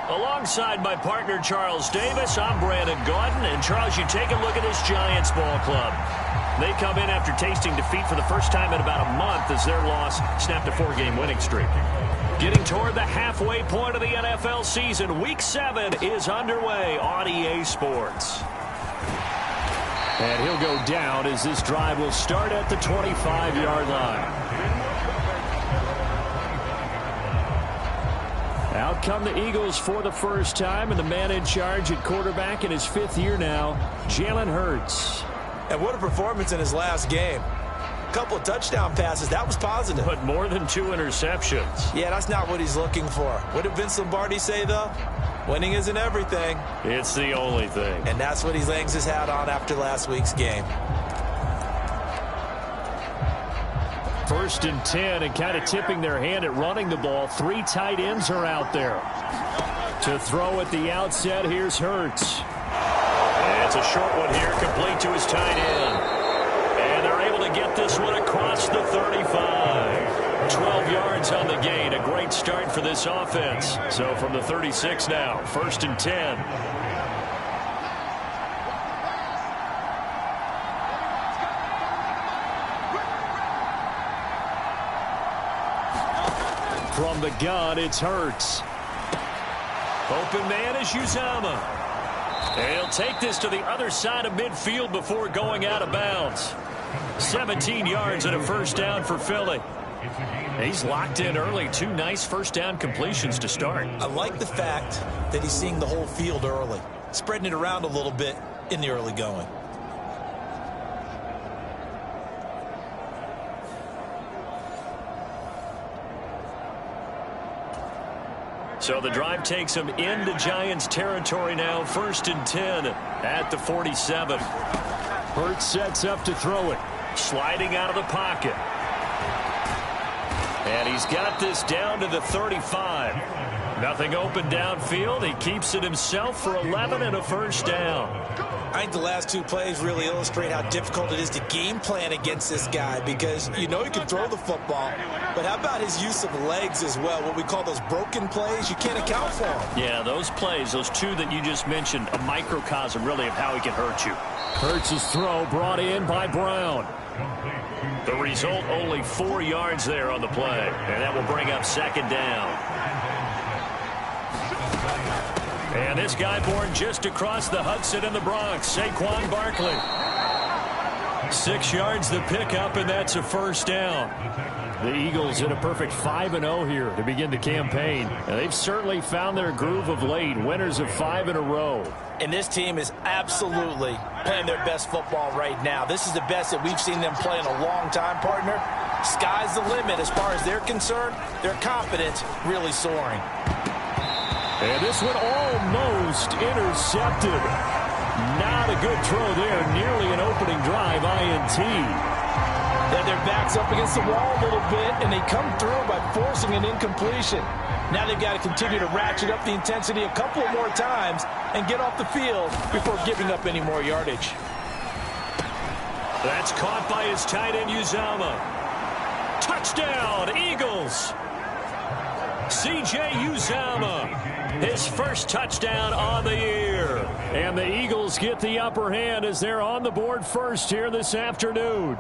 Alongside my partner, Charles Davis, I'm Brandon Gaudin. And, Charles, you take a look at this Giants ball club. They come in after tasting defeat for the first time in about a month as their loss snapped a 4-game winning streak. Getting toward the halfway point of the NFL season, Week 7 is underway on EA Sports. And he'll go down as this drive will start at the 25-yard line. Out come the Eagles for the first time, and the man in charge at quarterback in his 5th year now, Jalen Hurts. And what a performance in his last game. A couple of touchdown passes, that was positive. But more than 2 interceptions. Yeah, that's not what he's looking for. What did Vince Lombardi say, though? Winning isn't everything. It's the only thing. And that's what he hangs his hat on after last week's game. 1st and 10, and kind of tipping their hand at running the ball. 3 tight ends are out there. To throw at the outset, here's Hurts. And it's a short one here, complete to his tight end. And they're able to get this one across the 35. 12 yards on the gain. A great start for this offense. So from the 36 now, 1st and 10. From the gun, it's Hurts. Open man is Uzomah. And he'll take this to the other side of midfield before going out of bounds. 17 yards and a first down for Philly. He's locked in early. 2 nice first down completions to start. I like the fact that he's seeing the whole field early, spreading it around a little bit in the early going. So the drive takes him into Giants territory now. 1st and 10 at the 47. Hurts sets up to throw it. Sliding out of the pocket. And he's got this down to the 35. Nothing open downfield. He keeps it himself for 11 and a first down. I think the last 2 plays really illustrate how difficult it is to game plan against this guy, because you know he can throw the football, but how about his use of legs as well? What we call those broken plays, you can't account for them. Yeah, those plays, those 2 that you just mentioned, a microcosm really of how he can hurt you. Hurts' throw brought in by Brown. The result, only 4 yards there on the play, and that will bring up 2nd down. And this guy born just across the Hudson in the Bronx, Saquon Barkley. 6 yards the pickup, and that's a first down. The Eagles in a perfect 5-0 here to begin the campaign. And they've certainly found their groove of late, winners of 5 in a row. And this team is absolutely playing their best football right now. This is the best that we've seen them play in a long time, partner. Sky's the limit as far as they're concerned. Their confidence really soaring. And this one almost intercepted. Not a good throw there. Nearly an opening drive, INT. Then their backs up against the wall a little bit, and they come through by forcing an incompletion. Now they've got to continue to ratchet up the intensity a couple of more times and get off the field before giving up any more yardage. That's caught by his tight end, Uzomah. Touchdown, Eagles. C.J. Uzomah. His first touchdown on the year. And the Eagles get the upper hand as they're on the board first here this afternoon.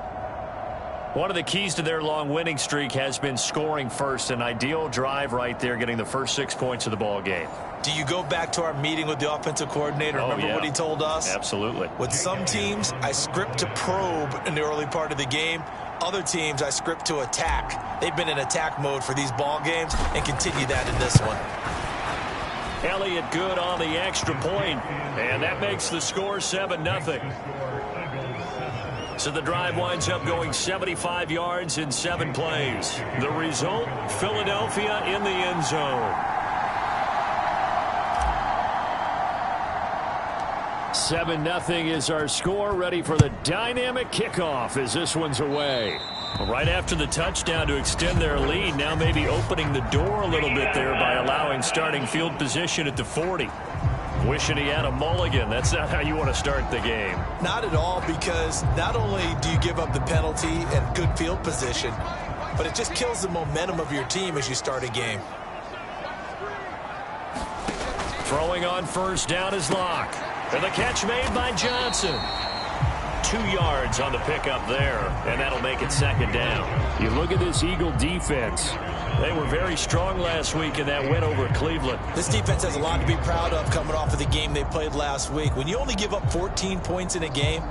One of the keys to their long winning streak has been scoring first. An ideal drive right there, getting the first 6 points of the ball game. Do you go back to our meeting with the offensive coordinator? Remember what he told us? Absolutely. With some teams, I script to probe in the early part of the game. Other teams, I script to attack. They've been in attack mode for these ball games and continue that in this one. Elliott good on the extra point, and that makes the score 7-0. So the drive winds up going 75 yards in 7 plays. The result, Philadelphia in the end zone. 7-0 is our score. Ready for the dynamic kickoff as this one's away. Right after the touchdown to extend their lead, now maybe opening the door a little bit there by allowing starting field position at the 40. Wishing he had a mulligan. That's not how you want to start the game. Not at all, because not only do you give up the penalty and good field position, but it just kills the momentum of your team as you start a game. Throwing on first down is Locke. And the catch made by Johnson. 2 yards on the pickup there, and that'll make it second down. You look at this Eagle defense. They were very strong last week in that win over Cleveland. This defense has a lot to be proud of coming off of the game they played last week. When you only give up 14 points in a game,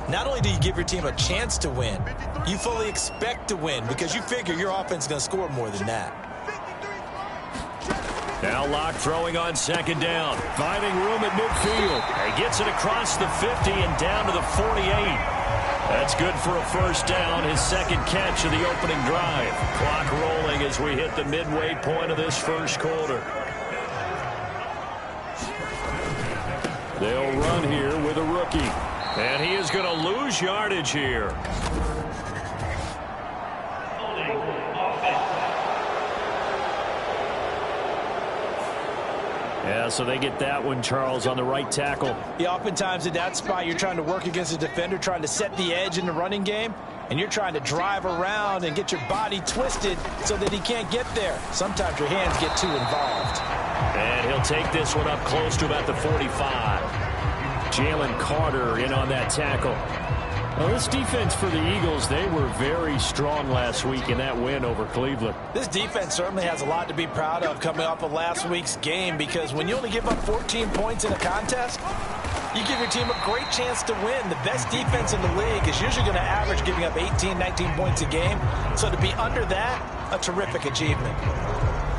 not only do you give your team a chance to win, you fully expect to win because you figure your offense is going to score more than that. Now Locke throwing on second down. Finding room at midfield. He gets it across the 50 and down to the 48. That's good for a first down, his second catch of the opening drive. Clock rolling as we hit the midway point of this first quarter. They'll run here with a rookie. And he is going to lose yardage here. Yeah, so they get that one, Charles, on the right tackle. Yeah, oftentimes in that spot, you're trying to work against a defender, trying to set the edge in the running game, and you're trying to drive around and get your body twisted so that he can't get there. Sometimes your hands get too involved. And he'll take this one up close to about the 45. Jalen Carter in on that tackle. Well, this defense for the Eagles, they were very strong last week in that win over Cleveland. This defense certainly has a lot to be proud of coming off of last week's game because when you only give up 14 points in a contest, you give your team a great chance to win. The best defense in the league is usually going to average giving up 18, 19 points a game. So to be under that, a terrific achievement.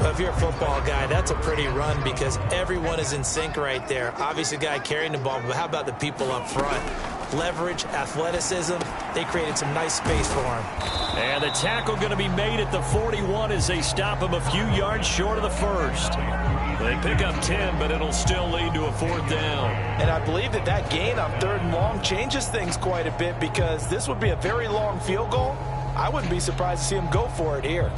Well, if you're a football guy, that's a pretty run because everyone is in sync right there. Obviously, the guy carrying the ball, but how about the people up front? Leverage, athleticism, they created some nice space for him. And the tackle going to be made at the 41 as they stop him a few yards short of the first. They pick up 10, but it'll still lead to a fourth down. And I believe that that gain on 3rd and long changes things quite a bit because this would be a very long field goal. I wouldn't be surprised to see him go for it here.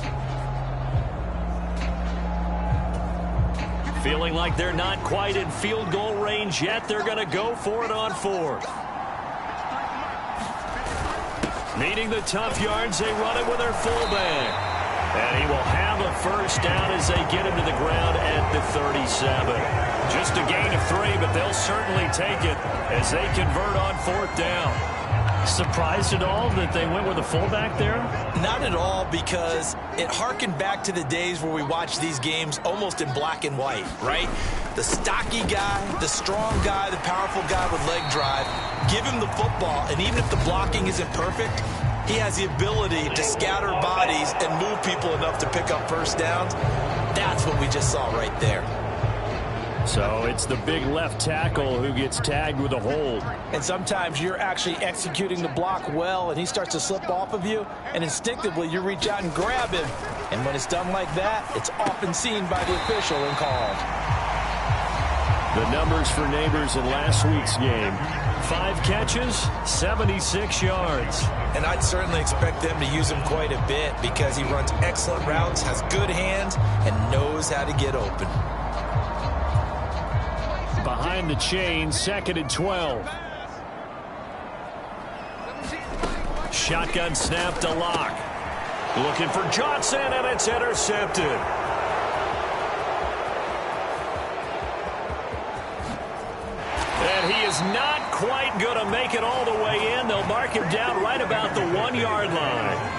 Feeling like they're not quite in field goal range yet, they're going to go for it on 4th. Needing the tough yards, they run it with their fullback. And he will have a first down as they get him to the ground at the 37. Just a gain of 3, but they'll certainly take it as they convert on 4th down. Surprised at all that they went with a fullback there? Not at all, because it harkened back to the days where we watched these games almost in black and white, right? The stocky guy, the strong guy, the powerful guy with leg drive, give him the football, and even if the blocking isn't perfect, he has the ability to scatter bodies and move people enough to pick up first downs. That's what we just saw right there. So it's the big left tackle who gets tagged with a hold. And sometimes you're actually executing the block well, and he starts to slip off of you, and instinctively you reach out and grab him. And when it's done like that, it's often seen by the official and called. The numbers for Neighbors in last week's game. 5 catches, 76 yards. And I'd certainly expect them to use him quite a bit because he runs excellent routes, has good hands, and knows how to get open. Behind the chain, 2nd and 12. Shotgun snap to Locke. Looking for Johnson, and it's intercepted. And he is not quite going to make it all the way in. They'll mark him down right about the 1-yard line.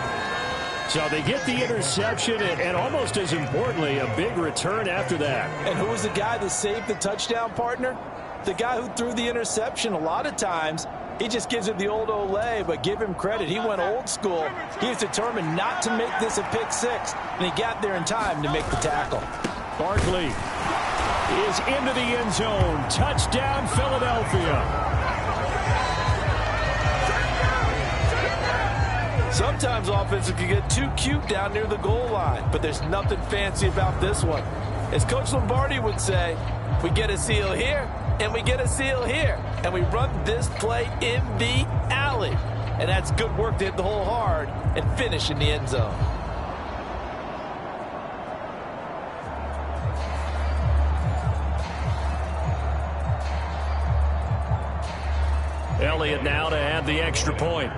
So they get the interception, and almost as importantly, a big return after that. And who was the guy that saved the touchdown, partner? The guy who threw the interception. A lot of times, he just gives it the old Olay, but give him credit. He went old school. He was determined not to make this a pick 6, and he got there in time to make the tackle. Barkley is into the end zone. Touchdown, Philadelphia. Sometimes offenses can get too cute down near the goal line, but there's nothing fancy about this one. As Coach Lombardi would say, we get a seal here, and we get a seal here, and we run this play in the alley. And that's good work to hit the hole hard and finish in the end zone. Elliott now to add the extra point.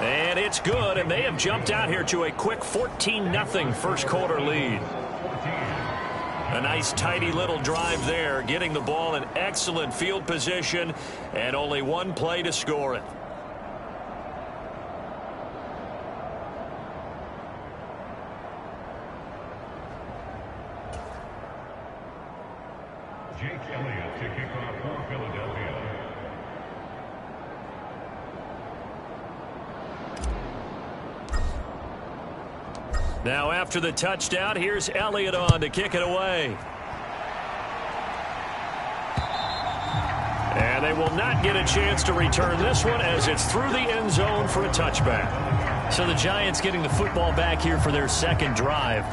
And it's good, and they have jumped out here to a quick 14-0 first quarter lead. A nice, tidy little drive there, getting the ball in excellent field position, and only one play to score it. Jake Elliott to kick off for Philadelphia. Now after the touchdown, here's Elliott on to kick it away. And they will not get a chance to return this one as it's through the end zone for a touchback. So the Giants getting the football back here for their second drive.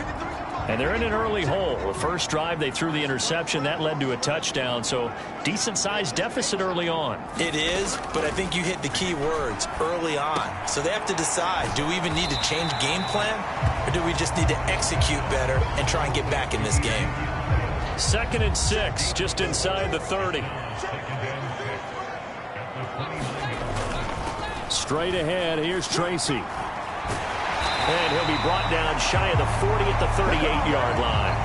And they're in an early hole. The first drive, they threw the interception. That led to a touchdown. So decent-sized deficit early on. It is, but I think you hit the key words, early on. So they have to decide, do we even need to change game plan? Or do we just need to execute better and try and get back in this game? 2nd and 6, just inside the 30. Straight ahead, here's Tracy. And he'll be brought down shy of the 40 at the 38-yard line.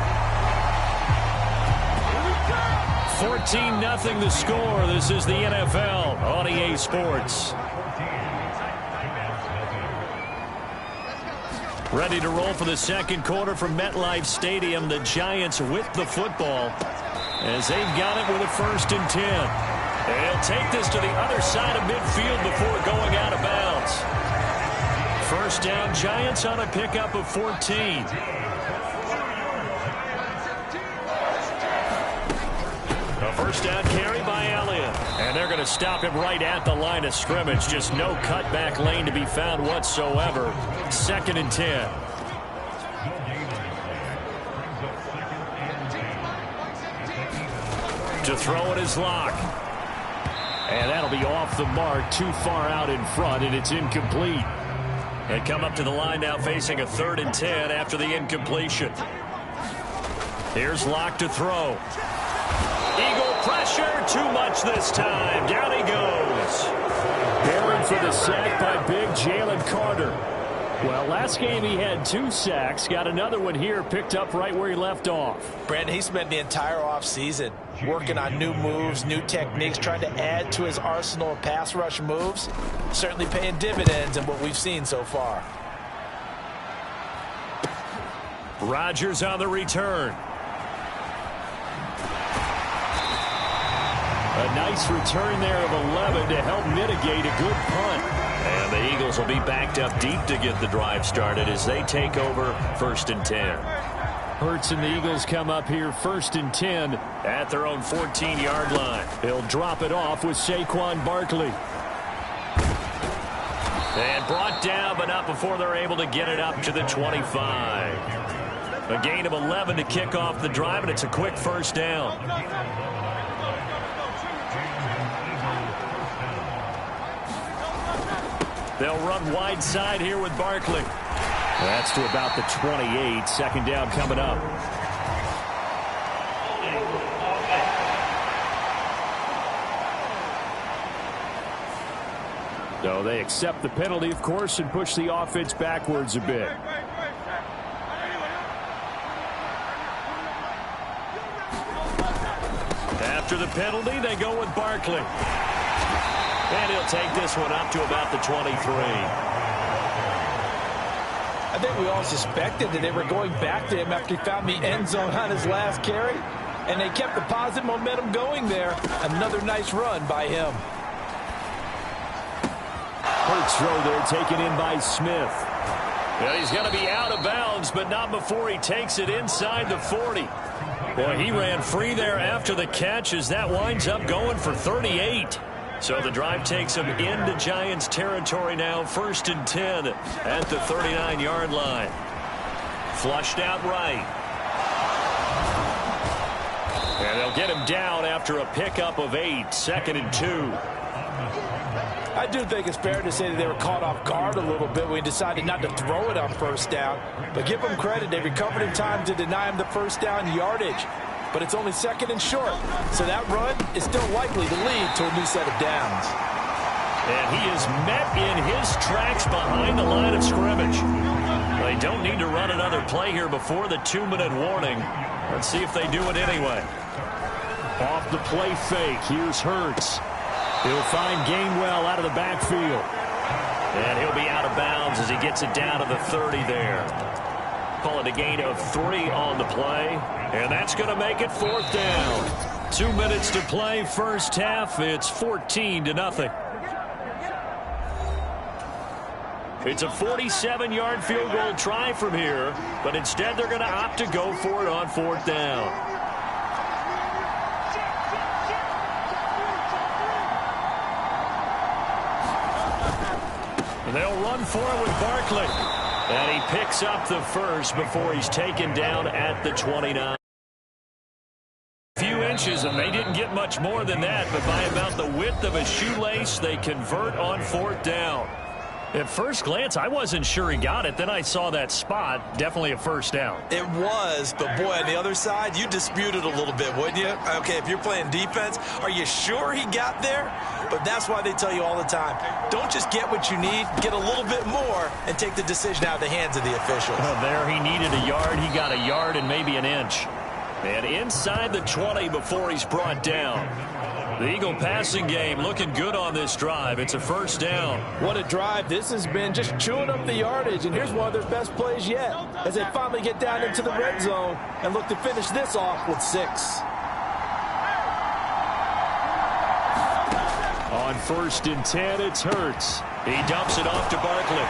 14-0 the score. This is the NFL on EA Sports. Ready to roll for the second quarter from MetLife Stadium. The Giants with the football as they've got it with a 1st and 10. They'll take this to the other side of midfield before going out of bounds. First down, Giants on a pickup of 14. A first down carry by Elliott. And they're going to stop him right at the line of scrimmage. Just no cutback lane to be found whatsoever. 2nd and 10. To throw it is Locke. And that'll be off the mark, too far out in front, and it's incomplete. They come up to the line now facing a 3rd and 10 after the incompletion. Here's Locke to throw. Eagle pressure, too much this time. Down he goes. Barron for the sack by big Jalen Carter. Well, last game he had 2 sacks. Got another one here, picked up right where he left off. Brandon, he spent the entire offseason working on new moves, new techniques, trying to add to his arsenal of pass rush moves. Certainly paying dividends in what we've seen so far. Rodgers on the return. A nice return there of 11 to help mitigate a good punt. And the Eagles will be backed up deep to get the drive started as they take over 1st and 10. Hurts and the Eagles come up here 1st and 10 at their own 14-yard line. They'll drop it off with Saquon Barkley. And brought down, but not before they're able to get it up to the 25. A gain of 11 to kick off the drive, and it's a quick first down. They'll run wide side here with Barkley. That's to about the 28. 2nd down coming up. So they accept the penalty, of course, and push the offense backwards a bit. After the penalty, they go with Barkley. And he'll take this one up to about the 23. I think we all suspected that they were going back to him after he found the end zone on his last carry. And they kept the positive momentum going there. Another nice run by him. Hurts throw there taken in by Smith. Well, he's going to be out of bounds, but not before he takes it inside the 40. Boy, he ran free there after the catch as that winds up going for 38. So the drive takes him into Giants territory now. 1st and 10 at the 39-yard line. Flushed out right. And they'll get him down after a pickup of 8. 2nd and 2. I do think it's fair to say that they were caught off guard a little bit when he decided not to throw it on 1st down. But give them credit. They recovered in time to deny him the 1st down yardage. But it's only 2nd and short. So that run is still likely to lead to a new set of downs. And he is met in his tracks behind the line of scrimmage. They don't need to run another play here before the 2-minute warning. Let's see if they do it anyway. Off the play fake, here's Hurts. He'll find Gainwell out of the backfield. And he'll be out of bounds as he gets it down to the 30 there. Call it a gain of 3 on the play. And that's going to make it 4th down. 2 minutes to play, first half. It's 14-0. It's a 47-yard field goal try from here, but instead they're going to opt to go for it on 4th down. And they'll run for it with Barkley. And he picks up the first before he's taken down at the 29. Few inches, and they didn't get much more than that, but by about the width of a shoelace, they convert on 4th down. At first glance, I wasn't sure he got it. Then I saw that spot. Definitely a first down. It was, but boy, on the other side, you dispute it a little bit, wouldn't you? Okay, if you're playing defense, are you sure he got there? But that's why they tell you all the time, don't just get what you need, get a little bit more, and take the decision out of the hands of the officials. There he needed a yard. He got a yard and maybe an inch. And inside the 20 before he's brought down. The Eagle passing game looking good on this drive. It's a first down. What a drive this has been, just chewing up the yardage. And here's one of their best plays yet as they finally get down into the red zone and look to finish this off with 6. On 1st and 10, it's Hurts. He dumps it off to Barkley.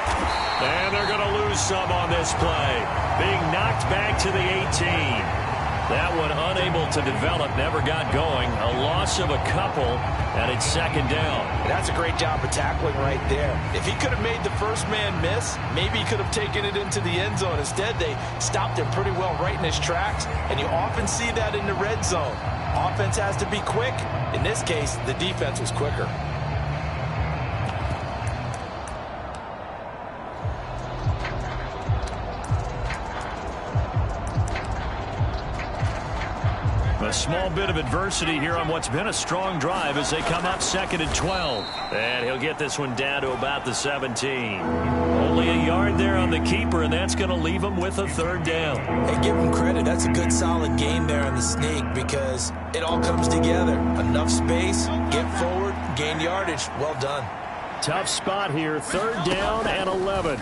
And they're going to lose some on this play. Being knocked back to the 18. That one unable to develop, never got going. A loss of a couple, and it's 2nd down. That's a great job of tackling right there. If he could have made the first man miss, maybe he could have taken it into the end zone. Instead, they stopped him pretty well right in his tracks, and you often see that in the red zone. Offense has to be quick. In this case, the defense was quicker. A small bit of adversity here on what's been a strong drive as they come up 2nd and 12. And he'll get this one down to about the 17. Only a yard there on the keeper, and that's going to leave him with a 3rd down. Hey, give him credit. That's a good, solid game there on the sneak because it all comes together. Enough space, get forward, gain yardage. Well done. Tough spot here, 3rd down and 11.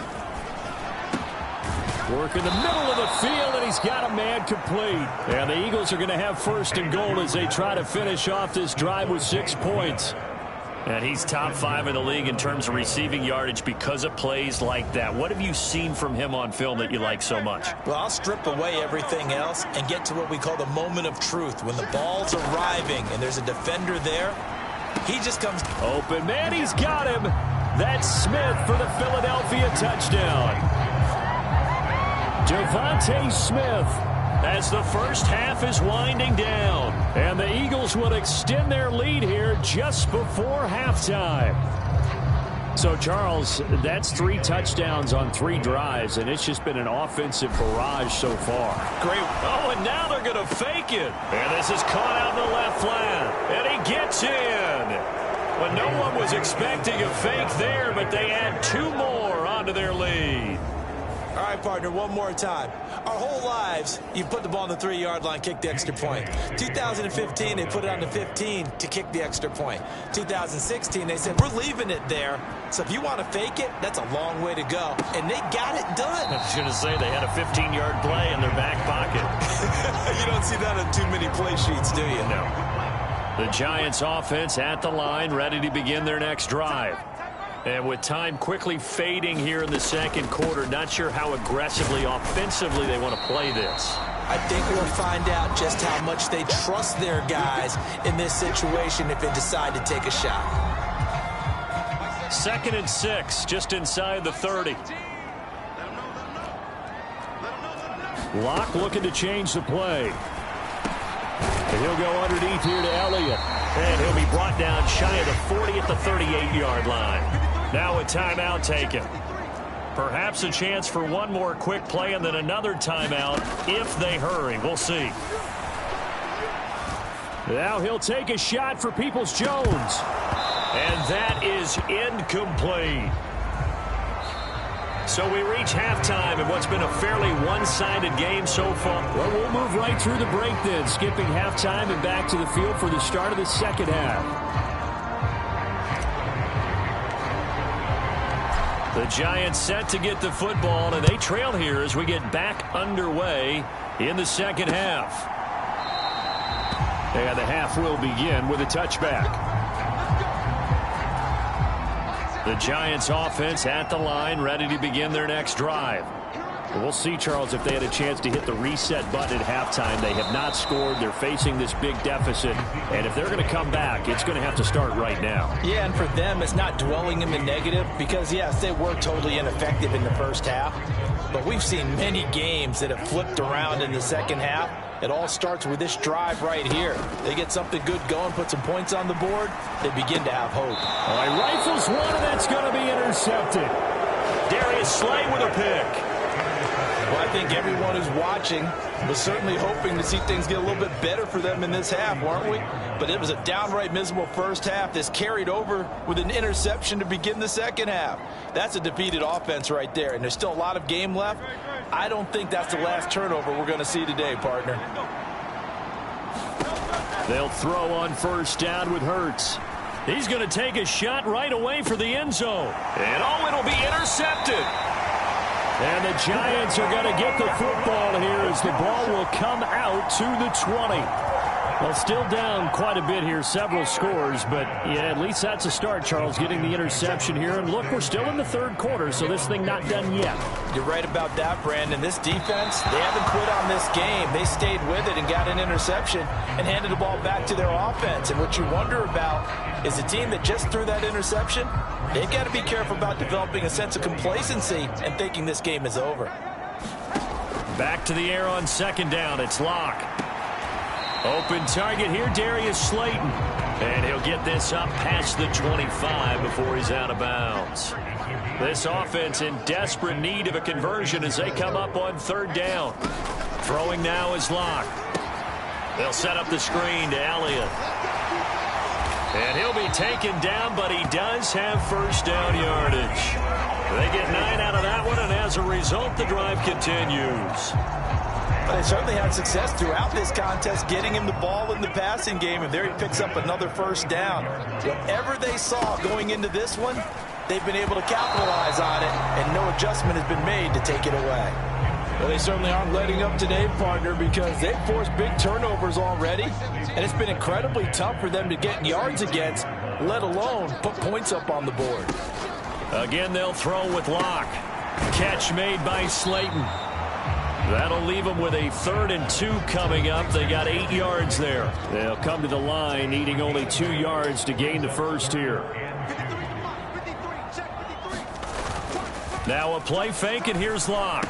Work in the middle of the field, and he's got a man complete. And the Eagles are going to have 1st and goal as they try to finish off this drive with 6 points. And he's top 5 in the league in terms of receiving yardage because of plays like that. What have you seen from him on film that you like so much? Well, I'll strip away everything else and get to what we call the moment of truth. When the ball's arriving and there's a defender there, he just comes open. Man, he's got him. That's Smith for the Philadelphia touchdown. Devontae Smith as the first half is winding down. And the Eagles will extend their lead here just before halftime. So, Charles, that's 3 touchdowns on 3 drives, and it's just been an offensive barrage so far. Great. Oh, and now they're going to fake it. And this is caught out in the left flat. And he gets in. Well, no one was expecting a fake there, but they add 2 more onto their lead. All right, partner, one more time. Our whole lives, you put the ball on the 3-yard line, kick the extra point. 2015, they put it on the 15 to kick the extra point. 2016, they said, we're leaving it there. So if you want to fake it, that's a long way to go. And they got it done. I was going to say, they had a 15-yard play in their back pocket. You don't see that on too many play sheets, do you? No. The Giants offense at the line, ready to begin their next drive. And with time quickly fading here in the 2nd quarter, not sure how aggressively, offensively they want to play this. I think we'll find out just how much they trust their guys in this situation if they decide to take a shot. 2nd and 6, just inside the 30. Locke looking to change the play. And he'll go underneath here to Elliott. And he'll be brought down shy of the 40 at the 38-yard line. Now a timeout taken. Perhaps a chance for one more quick play and then another timeout if they hurry. We'll see. Now he'll take a shot for Peoples-Jones. And that is incomplete. So we reach halftime in what's been a fairly one-sided game so far. Well, we'll move right through the break then, skipping halftime and back to the field for the start of the second half. The Giants set to get the football, and they trail here as we get back underway in the second half. And the half will begin with a touchback. The Giants offense at the line, ready to begin their next drive. We'll see, Charles, if they had a chance to hit the reset button at halftime. They have not scored. They're facing this big deficit. And if they're going to come back, it's going to have to start right now. Yeah, and for them, it's not dwelling in the negative because, yes, they were totally ineffective in the first half. But we've seen many games that have flipped around in the second half. It all starts with this drive right here. They get something good going, put some points on the board, they begin to have hope. All right, rifles one, and that's going to be intercepted. Darius Slay with a pick. Well, I think everyone who's watching was certainly hoping to see things get a little bit better for them in this half, weren't we? But it was a downright miserable first half. This carried over with an interception to begin the second half. That's a defeated offense right there, and there's still a lot of game left. I don't think that's the last turnover we're going to see today, partner. They'll throw on first down with Hurts. He's going to take a shot right away for the end zone. And it'll be intercepted. And the Giants are going to get the football here as the ball will come out to the 20. Well, still down quite a bit here, several scores, but yeah, at least that's a start, Charles, getting the interception here. And look, we're still in the third quarter, so this thing not done yet. You're right about that, Brandon. This defense, they haven't quit on this game. They stayed with it and got an interception and handed the ball back to their offense. And what you wonder about is a team that just threw that interception, they've got to be careful about developing a sense of complacency and thinking this game is over. Back to the air on second down. It's Locke. Open target here, Darius Slayton. And he'll get this up past the 25 before he's out of bounds. This offense in desperate need of a conversion as they come up on third down. Throwing now is Locke. They'll set up the screen to Elliott. And he'll be taken down, but he does have first down yardage. They get 9 out of that one, and as a result, the drive continues. But they certainly had success throughout this contest, getting him the ball in the passing game, and there he picks up another first down. Whatever they saw going into this one, they've been able to capitalize on it, and no adjustment has been made to take it away. Well, they certainly aren't letting up today, partner, because they've forced big turnovers already, and it's been incredibly tough for them to get yards against, let alone put points up on the board. Again, they'll throw with Locke. Catch made by Slayton. That'll leave them with a 3rd and 2 coming up. They got 8 yards there. They'll come to the line, needing only 2 yards to gain the first here. Now a play fake, and here's Locke.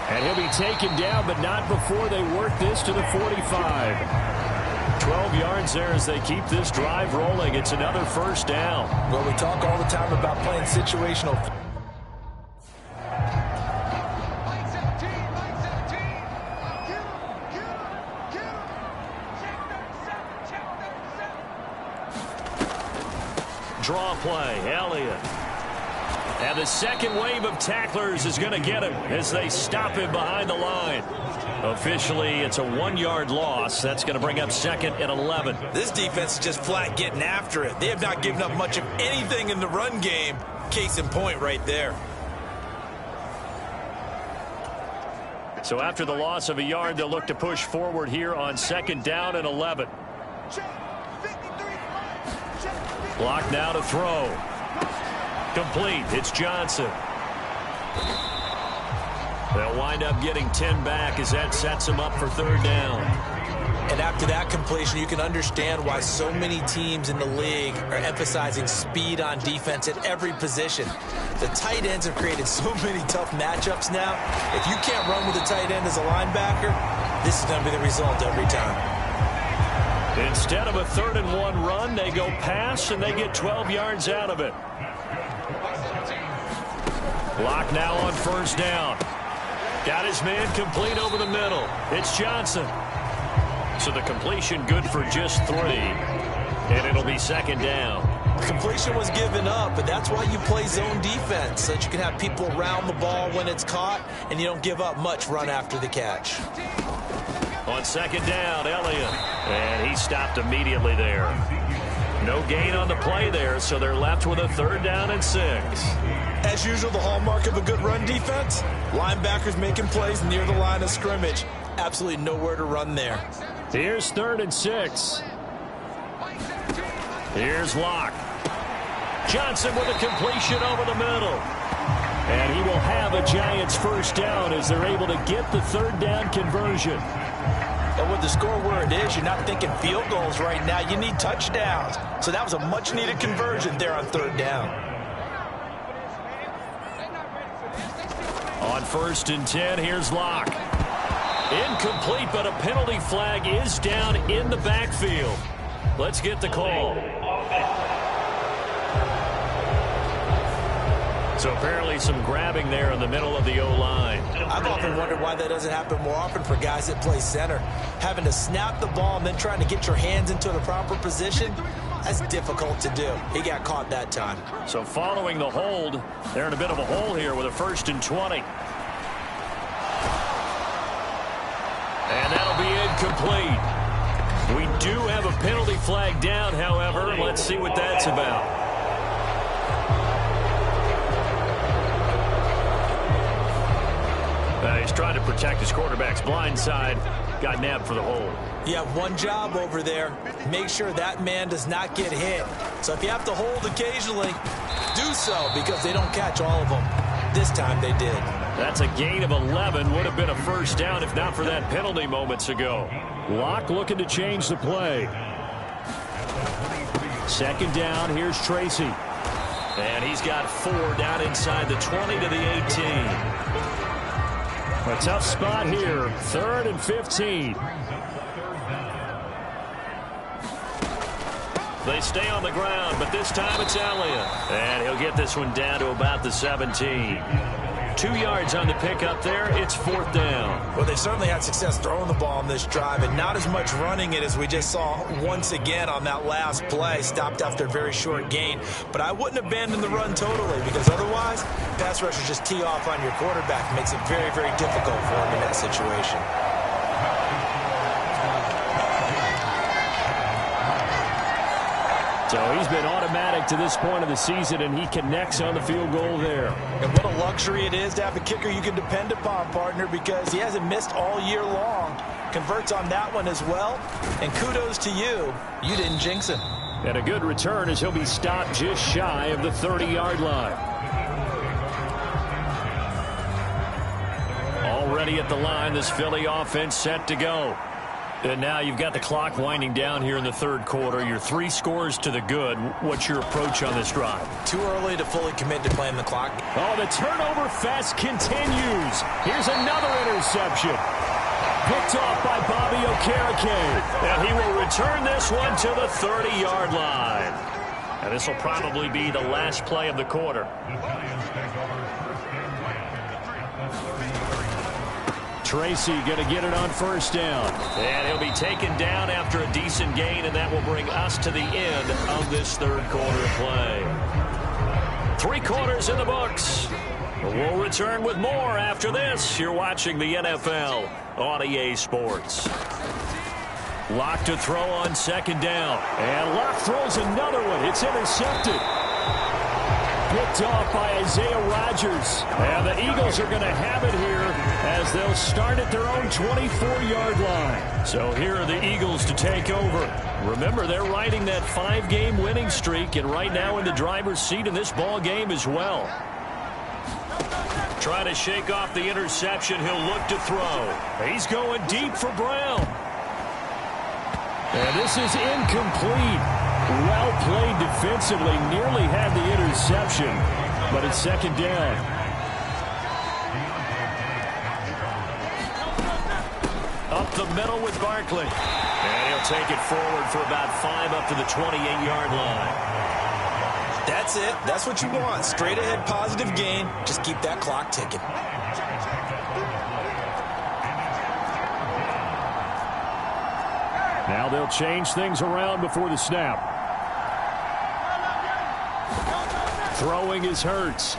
And he'll be taken down, but not before they work this to the 45. 12 yards there as they keep this drive rolling. It's another first down. Well, we talk all the time about playing situational. Draw play, Elliott. And the second wave of tacklers is going to get him as they stop him behind the line. Officially, it's a 1-yard loss. That's going to bring up 2nd and 11. This defense is just flat getting after it. They have not given up much of anything in the run game. Case in point right there. So after the loss of a yard, they'll look to push forward here on 2nd down and 11. Block now to throw. Complete. It's Johnson. They'll wind up getting 10 back as that sets them up for 3rd down. And after that completion, you can understand why so many teams in the league are emphasizing speed on defense at every position. The tight ends have created so many tough matchups now. If you can't run with a tight end as a linebacker, this is going to be the result every time. Instead of a 3rd and 1 run, they go pass, and they get 12 yards out of it. Block now on 1st down. Got his man complete over the middle. It's Johnson. So the completion good for just 3. And it'll be 2nd down. Completion was given up, but that's why you play zone defense, so that you can have people around the ball when it's caught, and you don't give up much run after the catch. On second down, Elliott. And he stopped immediately there. No gain on the play there, so they're left with a 3rd down and 6. As usual, the hallmark of a good run defense, linebackers making plays near the line of scrimmage. Absolutely nowhere to run there. Here's 3rd and 6. Here's Locke. Johnson with a completion over the middle. And he will have a Giants 1st down as they're able to get the 3rd down conversion. But with the score where it is, you're not thinking field goals right now. You need touchdowns. So that was a much-needed conversion there on 3rd down. On 1st and 10, here's Locke. Incomplete, but a penalty flag is down in the backfield. Let's get the call. So apparently some grabbing there in the middle of the O-line. I've often wondered why that doesn't happen more often for guys that play center. Having to snap the ball and then trying to get your hands into the proper position, that's difficult to do. He got caught that time. So following the hold, they're in a bit of a hole here with a 1st and 20. And that'll be incomplete. We do have a penalty flag down, however. Let's see what that's about. He's trying to protect his quarterback's blind side. Got nabbed for the hold. You have one job over there. Make sure that man does not get hit. So if you have to hold occasionally, do so because they don't catch all of them. This time they did. That's a gain of 11. Would have been a 1st down if not for that penalty moments ago. Locke looking to change the play. 2nd down, here's Tracy. And he's got 4 down inside the 20 to the 18. A tough spot here. 3rd and 15. They stay on the ground, but this time it's Elliott. And he'll get this one down to about the 17. 2 yards on the pickup there. It's 4th down. Well, they certainly had success throwing the ball on this drive and not as much running it as we just saw once again on that last play. Stopped after a very short gain. But I wouldn't abandon the run totally because otherwise, pass rushers just tee off on your quarterback. Makes it very, very difficult for him in that situation. So he's been automatic to this point of the season, and he connects on the field goal there. And what a luxury it is to have a kicker you can depend upon, partner, because he hasn't missed all year long. Converts on that one as well. And kudos to you. You didn't jinx him. And a good return as he'll be stopped just shy of the 30-yard line. Already at the line, this Philly offense set to go. And now you've got the clock winding down here in the 3rd quarter. You're 3 scores to the good. What's your approach on this drive? Too early to fully commit to playing the clock. Oh, the turnover fest continues. Here's another interception. Picked off by Bobby Okereke. And he will return this one to the 30-yard line. And this will probably be the last play of the quarter. Tracy going to get it on 1st down. And he'll be taken down after a decent gain, and that will bring us to the end of this 3rd quarter play. 3 quarters in the books. We'll return with more after this. You're watching the NFL on EA Sports. Locke to throw on 2nd down. And Locke throws another one. It's intercepted. Picked off by Isaiah Rodgers. And the Eagles are going to have it here as they'll start at their own 24-yard line. So here are the Eagles to take over. Remember, they're riding that 5-game winning streak, and right now in the driver's seat in this ball game as well. Trying to shake off the interception. He'll look to throw. He's going deep for Brown. And this is incomplete. Well played defensively. Nearly had the interception, but it's 2nd down. Up the middle with Barkley. And he'll take it forward for about 5 up to the 28-yard line. That's it. That's what you want. Straight ahead positive gain. Just keep that clock ticking. Now they'll change things around before the snap. Throwing is Hurts.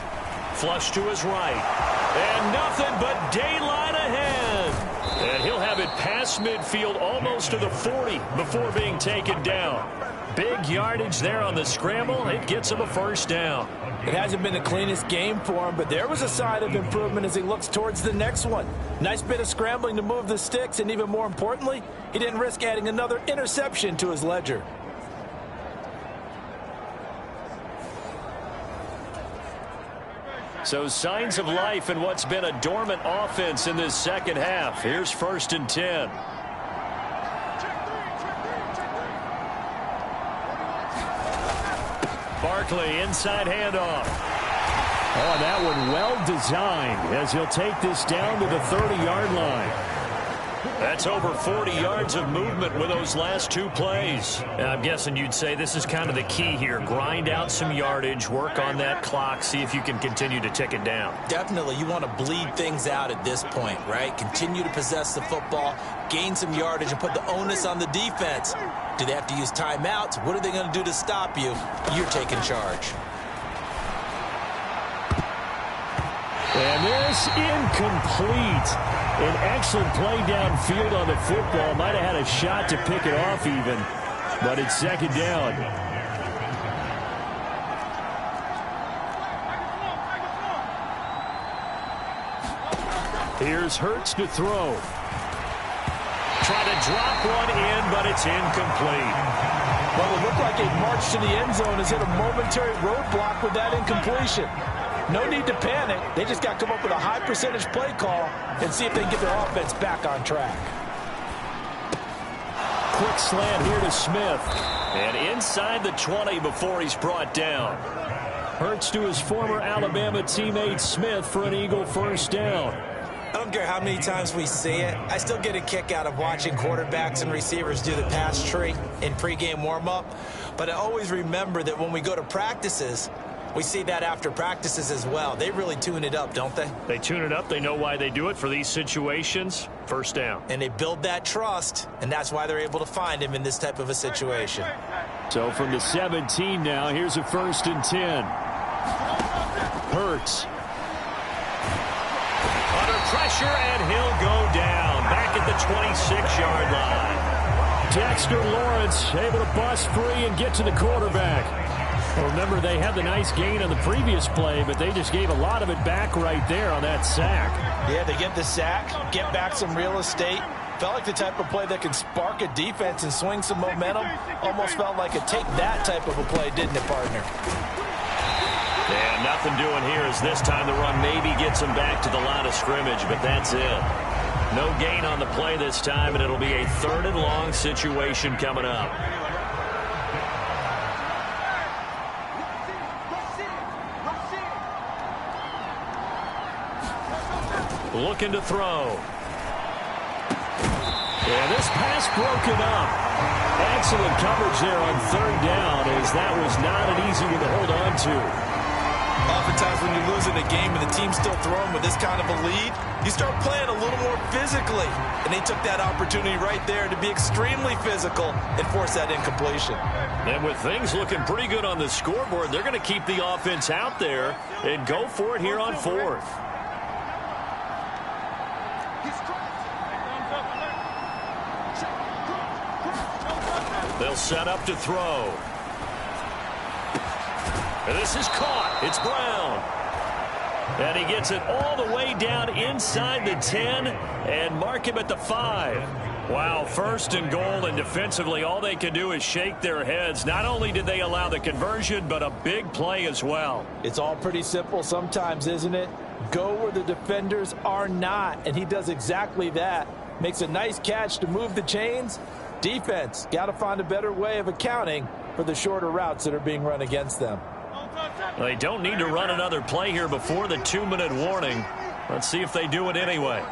Flush to his right. And nothing but daylight ahead. And he'll have it past midfield almost to the 40 before being taken down. Big yardage there on the scramble. It gets him a first down. It hasn't been the cleanest game for him, but there was a sign of improvement as he looks towards the next one. Nice bit of scrambling to move the sticks, and even more importantly, he didn't risk adding another interception to his ledger. So signs of life in what's been a dormant offense in this second half. Here's 1st and 10. Barkley, inside handoff. Oh, that one well designed as he'll take this down to the 30-yard line. That's over 40 yards of movement with those last 2 plays. I'm guessing you'd say this is kind of the key here. Grind out some yardage, work on that clock, see if you can continue to tick it down. Definitely, you want to bleed things out at this point, right? Continue to possess the football, gain some yardage, and put the onus on the defense. Do they have to use timeouts? What are they going to do to stop you? You're taking charge. And this incomplete. An excellent play downfield on the football. Might have had a shot to pick it off even, but it's second down. Here's Hurts to throw. Try to drop one in, but it's incomplete. Well, it looked like a march to the end zone has hit a momentary roadblock with that incompletion. No need to panic. They just got to come up with a high percentage play call and see if they can get their offense back on track. Quick slant here to Smith. And inside the 20 before he's brought down. Hurts to his former Alabama teammate Smith for an Eagle first down. I don't care how many times we see it. I still get a kick out of watching quarterbacks and receivers do the pass tree in pregame warm-up. But I always remember that when we go to practices, we see that after practices as well. They really tune it up, don't they? They tune it up. They know why they do it for these situations. First down. And they build that trust, and that's why they're able to find him in this type of a situation. So from the 17 now, here's a 1st and 10. Hurts. Under pressure, and he'll go down. Back at the 26-yard line. Dexter Lawrence able to bust free and get to the quarterback. Well, remember, they had the nice gain on the previous play, but they just gave a lot of it back right there on that sack. Yeah, they get the sack, get back some real estate. Felt like the type of play that can spark a defense and swing some momentum. Almost felt like a take that type of a play, didn't it, partner? And nothing doing here as this time the run maybe gets them back to the line of scrimmage, but that's it. No gain on the play this time, and it'll be a 3rd and long situation coming up. Looking to throw. And this pass broken up. Excellent coverage there on 3rd down, as that was not an easy one to hold on to. Oftentimes when you lose in a game and the team's still throwing with this kind of a lead, you start playing a little more physically. And they took that opportunity right there to be extremely physical and force that incompletion. And with things looking pretty good on the scoreboard, they're going to keep the offense out there and go for it here on 4th. They'll set up to throw. And this is caught. It's Brown. And he gets it all the way down inside the 10 and mark him at the 5. Wow, 1st and goal, and defensively all they can do is shake their heads. Not only did they allow the conversion, but a big play as well. It's all pretty simple sometimes, isn't it? Go where the defenders are not, and he does exactly that. Makes a nice catch to move the chains. Defense, got to find a better way of accounting for the shorter routes that are being run against them. They don't need to run another play here before the 2-minute warning. Let's see if they do it anyway.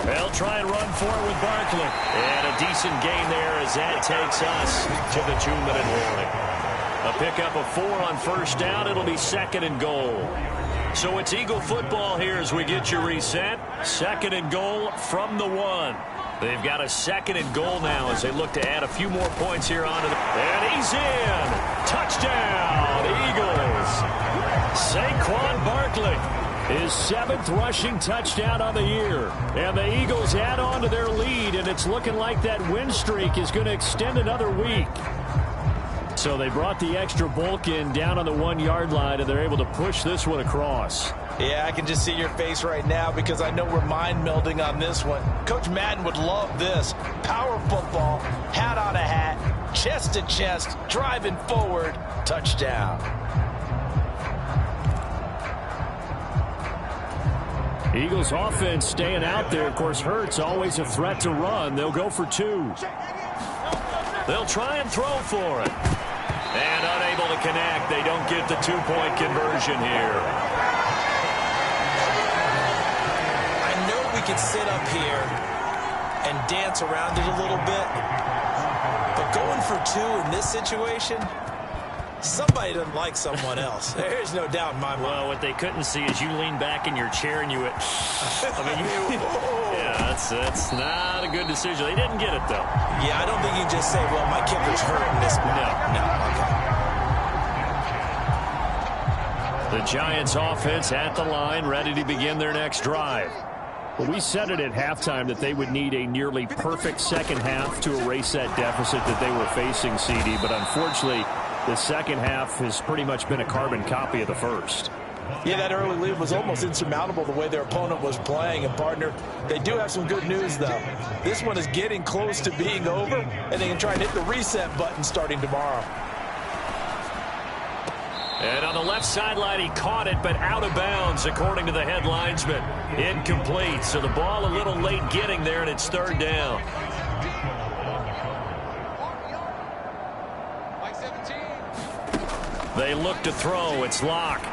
They'll try and run for it with Barkley. And a decent gain there as that takes us to the 2-minute warning. A pickup of 4 on 1st down. It'll be 2nd and goal. So it's Eagle football here as we get you reset. 2nd and goal from the 1. They've got a 2nd and goal now as they look to add a few more points here onto the... And he's in! Touchdown, Eagles! Saquon Barkley, his 7th rushing touchdown on the year. And the Eagles add on to their lead, and it's looking like that win streak is going to extend another week. So they brought the extra bulk in down on the 1-yard line, and they're able to push this one across. Yeah, I can just see your face right now because I know we're mind melding on this one. Coach Madden would love this. Power football, hat on a hat, chest to chest, driving forward, touchdown. Eagles offense staying out there. Of course, Hurts always a threat to run. They'll go for 2. They'll try and throw for it. And unable to connect. They don't get the 2-point conversion here. I know we could sit up here and dance around it a little bit, but going for 2 in this situation, somebody doesn't like someone else. There's no doubt in my mind. Well, what they couldn't see is you lean back in your chair and you went, yeah, that's not a good decision. They didn't get it, though. Yeah, I don't think you can just say, well, my kicker's hurting this spot. No, okay. The Giants offense at the line, ready to begin their next drive. Well, we said it at halftime that they would need a nearly perfect second half to erase that deficit that they were facing, CD, but unfortunately, the second half has pretty much been a carbon copy of the first. Yeah, that early lead was almost insurmountable the way their opponent was playing. And, partner, they do have some good news, though. This one is getting close to being over, and they can try and hit the reset button starting tomorrow. And on the left sideline, he caught it, but out of bounds, according to the head linesman. Incomplete, so the ball a little late getting there, and it's 3rd down. They look to throw. It's Locke.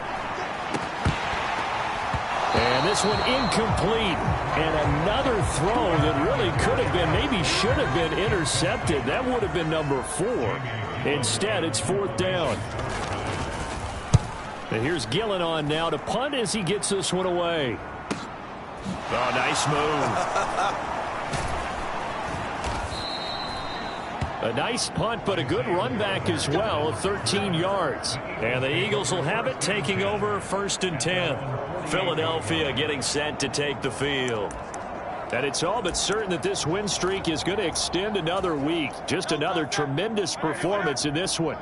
And this one incomplete. And another throw that really could have been, maybe should have been intercepted. That would have been number 4. Instead, it's 4th down. And here's Gillen on now to punt as he gets this one away. Oh, nice move. A nice punt, but a good run back as well of 13 yards. And the Eagles will have it, taking over 1st and 10. Philadelphia getting set to take the field. And it's all but certain that this win streak is going to extend another week. Just another tremendous performance in this one.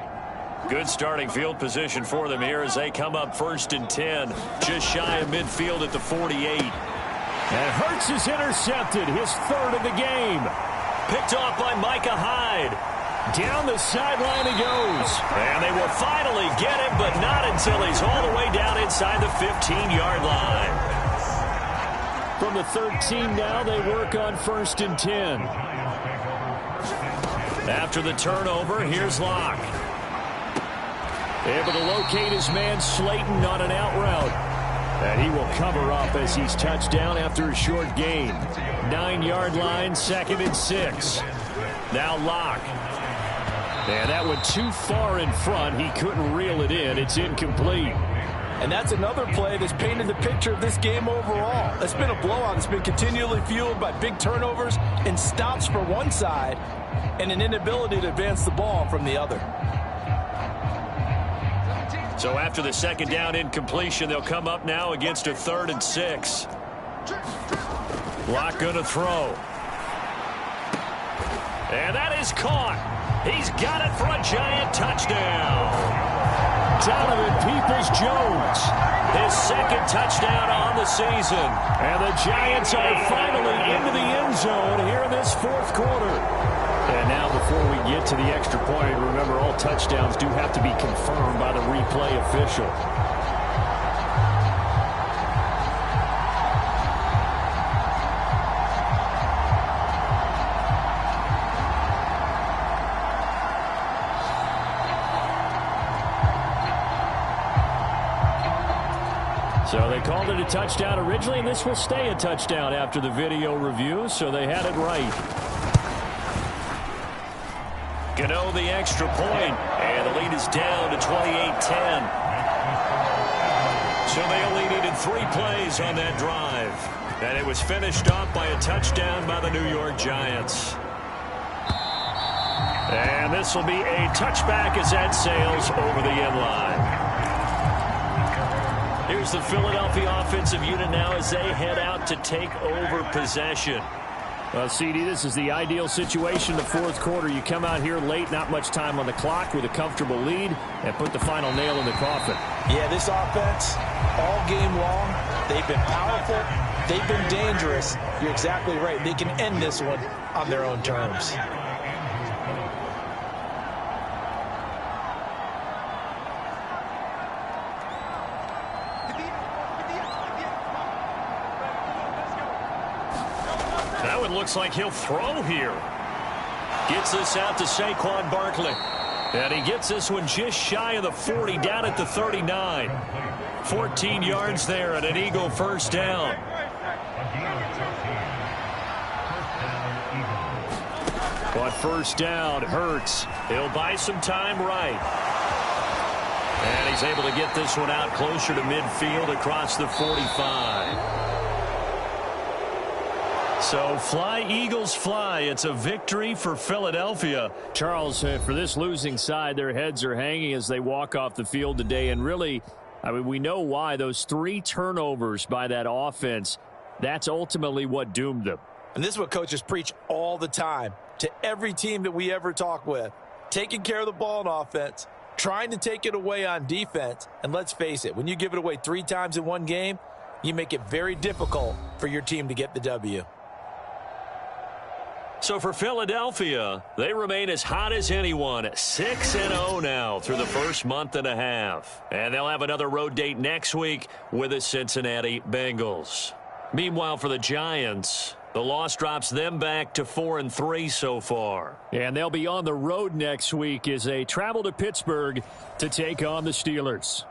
Good starting field position for them here as they come up 1st and 10. Just shy of midfield at the 48. And Hurts is intercepted, his 3rd of the game. Picked off by Micah Hyde. Down the sideline he goes. And they will finally get him, but not until he's all the way down inside the 15-yard line. From the 13 now, they work on 1st and 10. After the turnover, here's Locke. Able to locate his man Slayton on an out route. And he will cover up as he's touched down after a short gain. 9-yard line, 2nd and 6. Now Locke. And that went too far in front. He couldn't reel it in. It's incomplete. And that's another play that's painted the picture of this game overall. It's been a blowout. It's been continually fueled by big turnovers and stops for one side and an inability to advance the ball from the other. So after the 2nd down incompletion, they'll come up now against a 3rd and 6. Locke going to throw. And that is caught. He's got it for a Giant touchdown. Donovan Peoples-Jones, his 2nd touchdown on the season. And the Giants are finally into the end zone here in this 4th quarter. And now before we get to the extra point, remember all touchdowns do have to be confirmed by the replay official. So they called it a touchdown originally, and this will stay a touchdown after the video review, so they had it right. Gano the extra point, and the lead is down to 28-10. So they only needed 3 plays on that drive. And it was finished off by a touchdown by the New York Giants. And this will be a touchback as that sails over the end line. Here's the Philadelphia offensive unit now as they head out to take over possession. Well, CD, this is the ideal situation, the fourth quarter. You come out here late, not much time on the clock, with a comfortable lead, and put the final nail in the coffin. Yeah, this offense, all game long, they've been powerful, they've been dangerous. You're exactly right. They can end this one on their own terms. Looks like he'll throw here. Gets this out to Saquon Barkley. And he gets this one just shy of the 40, down at the 39. 14 yards there and an Eagle first down. But first down hurts. He'll buy some time right. And he's able to get this one out closer to midfield across the 45. So fly, Eagles, fly. It's a victory for Philadelphia. Charles, for this losing side, their heads are hanging as they walk off the field today. And really, I mean, we know why. Those 3 turnovers by that offense, that's ultimately what doomed them. And this is what coaches preach all the time to every team that we ever talk with. Taking care of the ball on offense, trying to take it away on defense. And let's face it, when you give it away 3 times in one game, you make it very difficult for your team to get the W. So for Philadelphia, they remain as hot as anyone, 6-0 now through the first month and a half. And they'll have another road date next week with the Cincinnati Bengals. Meanwhile, for the Giants, the loss drops them back to 4-3 so far. And they'll be on the road next week as they travel to Pittsburgh to take on the Steelers.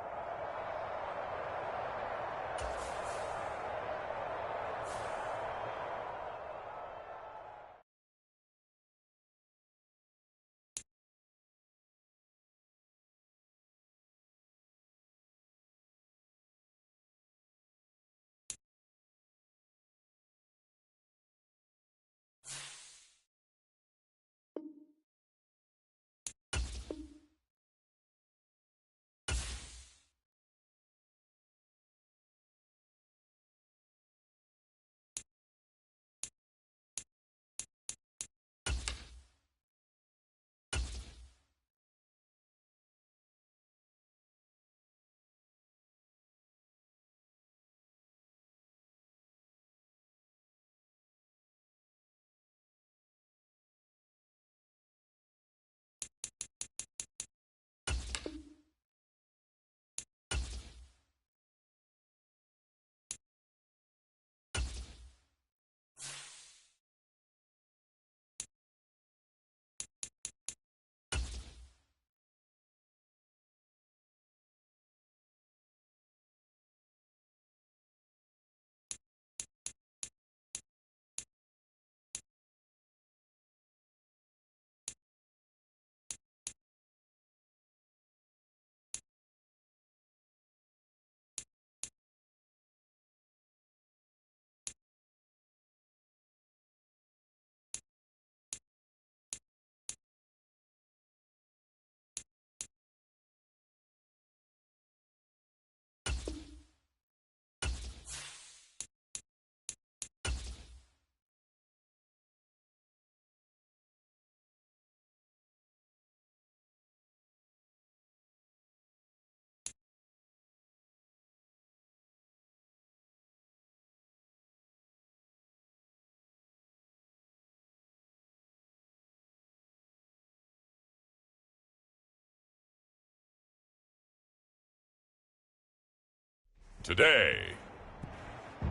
Today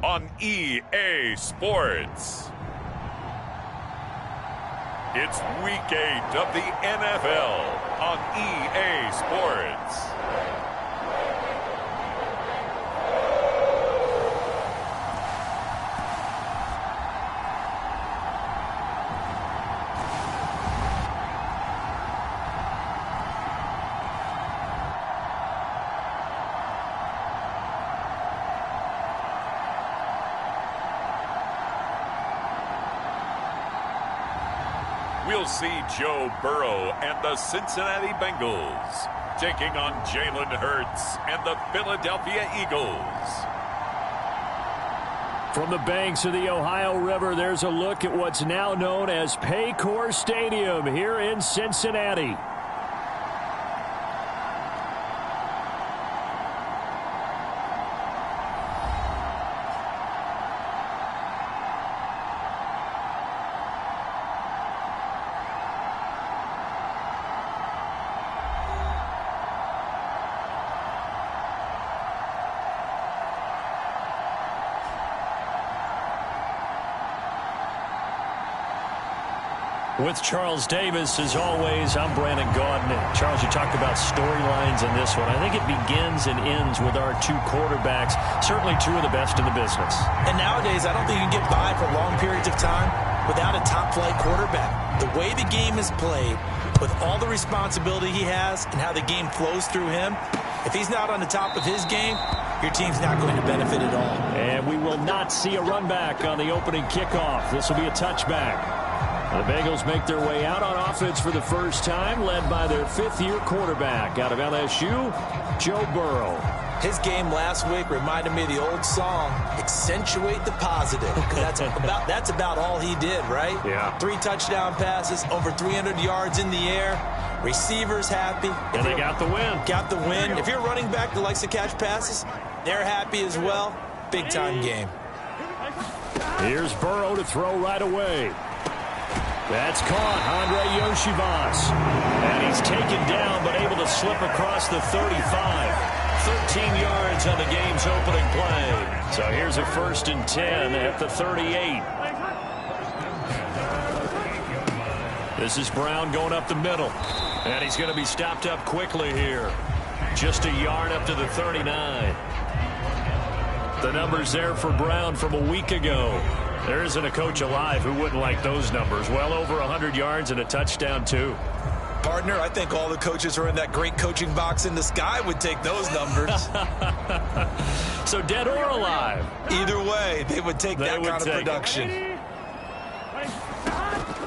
on EA Sports. It's Week 8 of the NFL on EA Sports. we'll see Joe Burrow and the Cincinnati Bengals taking on Jalen Hurts and the Philadelphia Eagles. From the banks of the Ohio River, there's a look at what's now known as Paycor Stadium here in Cincinnati. With Charles Davis, as always, I'm Brandon Gaudin. Charles, you talked about storylines in this one. I think it begins and ends with our two quarterbacks, certainly two of the best in the business. And nowadays, I don't think you can get by for long periods of time without a top-flight quarterback. The way the game is played, with all the responsibility he has and how the game flows through him, if he's not on the top of his game, your team's not going to benefit at all. And we will not see a run back on the opening kickoff. This will be a touchback. The Bengals make their way out on offense for the first time, led by their fifth-year quarterback out of LSU, Joe Burrow. His game last week reminded me of the old song, Accentuate the Positive. That's about all he did, right? Yeah. 3 touchdown passes, over 300 yards in the air. Receivers happy. And they got the win. Got the win. If you're a running back that likes to catch passes, they're happy as well. Big-time game. Here's Burrow to throw right away. That's caught, Andre Yoshivas. And he's taken down, but able to slip across the 35. 13 yards on the game's opening play. So here's a 1st and 10 at the 38. This is Brown going up the middle. And he's going to be stopped up quickly here. Just a yard up to the 39. The numbers there for Brown from a week ago. There isn't a coach alive who wouldn't like those numbers. Well over 100 yards and a touchdown, too. Partner, I think all the coaches who are in that great coaching box in the sky would take those numbers. So dead or alive? Either way, they would take that kind of production.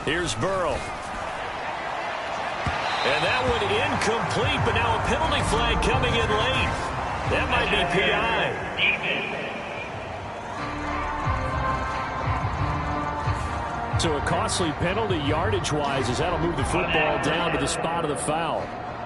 Here's Burrow. And that one incomplete, but now a penalty flag coming in late. That might be PI. So a costly penalty yardage-wise as that'll move the football down to the spot of the foul.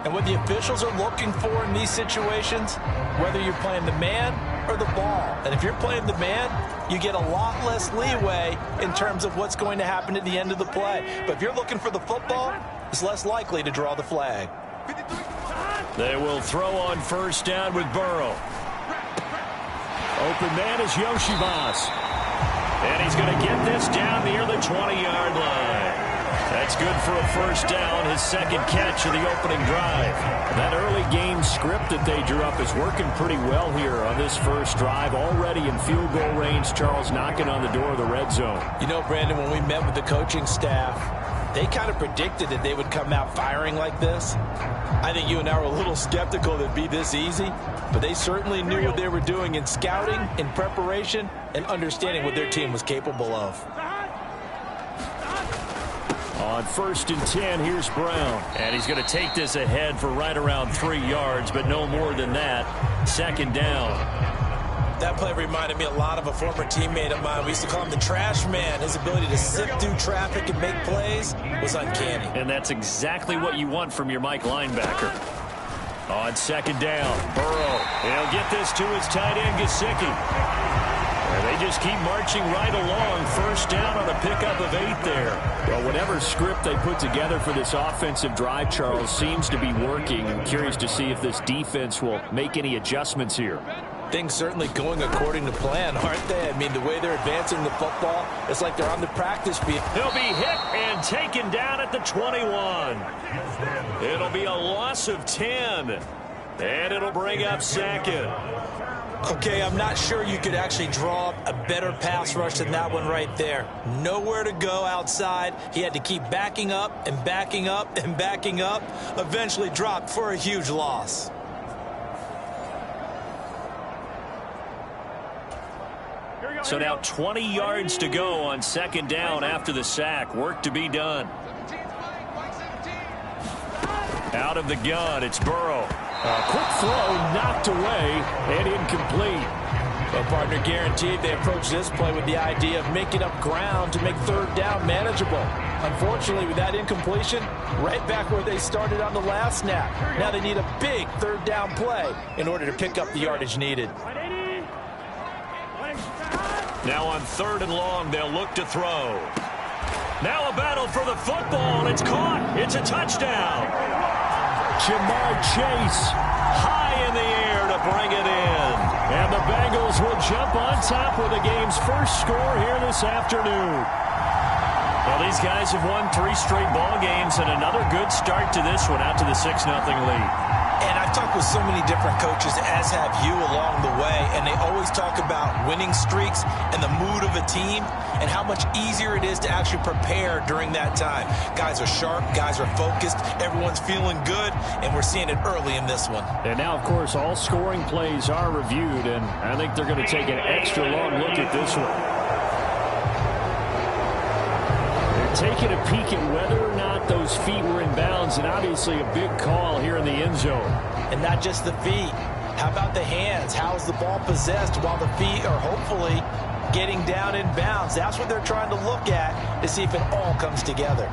And what the officials are looking for in these situations, whether you're playing the man or the ball. And if you're playing the man, you get a lot less leeway in terms of what's going to happen at the end of the play. But if you're looking for the football, it's less likely to draw the flag. They will throw on 1st down with Burrow. Open man is Yoshivas. And he's going to get this down near the 20-yard line. That's good for a 1st down, his 2nd catch of the opening drive. That early game script that they drew up is working pretty well here on this 1st drive. Already in field goal range, Charles knocking on the door of the red zone. You know, Brandon, when we met with the coaching staff, they kind of predicted that they would come out firing like this. I think you and I were a little skeptical that it'd be this easy, but they certainly knew what they were doing in scouting, in preparation, and understanding what their team was capable of. On 1st and 10, here's Brown. And he's going to take this ahead for right around 3 yards, but no more than that. 2nd down. That play reminded me a lot of a former teammate of mine. We used to call him the trash man. His ability to sift through traffic and make plays was uncanny. And that's exactly what you want from your Mike linebacker. On 2nd down, Burrow. He'll get this to his tight end, Gesicki. And they just keep marching right along. 1st down on a pickup of 8 there. Well, whatever script they put together for this offensive drive, Charles, seems to be working. I'm curious to see if this defense will make any adjustments here. Things certainly going according to plan, aren't they? I mean, the way they're advancing the football, it's like they're on the practice field. He'll be hit and taken down at the 21. It'll be a loss of 10. And it'll bring up 2nd. Okay, I'm not sure you could actually draw a better pass rush than that one right there. Nowhere to go outside. He had to keep backing up and backing up and backing up. Eventually dropped for a huge loss. So now 20 yards to go on 2nd down after the sack. Work to be done. Out of the gun, it's Burrow. A quick throw knocked away and incomplete. Well, partner, guaranteed they approach this play with the idea of making up ground to make third down manageable. Unfortunately, with that incompletion, right back where they started on the last snap. Now they need a big third down play in order to pick up the yardage needed. Now on 3rd and long, they'll look to throw. Now a battle for the football, and it's caught. It's a touchdown. Jamar Chase high in the air to bring it in. And the Bengals will jump on top with the game's first score here this afternoon. Well, these guys have won 3 straight ball games, and another good start to this one out to the 6-0 lead. And I've talked with so many different coaches, as have you, along the way, and they always talk about winning streaks and the mood of a team and how much easier it is to actually prepare during that time. Guys are sharp, guys are focused, everyone's feeling good, and we're seeing it early in this one. And now, of course, all scoring plays are reviewed, and I think they're going to take an extra long look at this one. Taking a peek at whether or not those feet were in bounds, and obviously a big call here in the end zone. And not just the feet. How about the hands? How's the ball possessed while the feet are hopefully getting down in bounds? That's what they're trying to look at to see if it all comes together.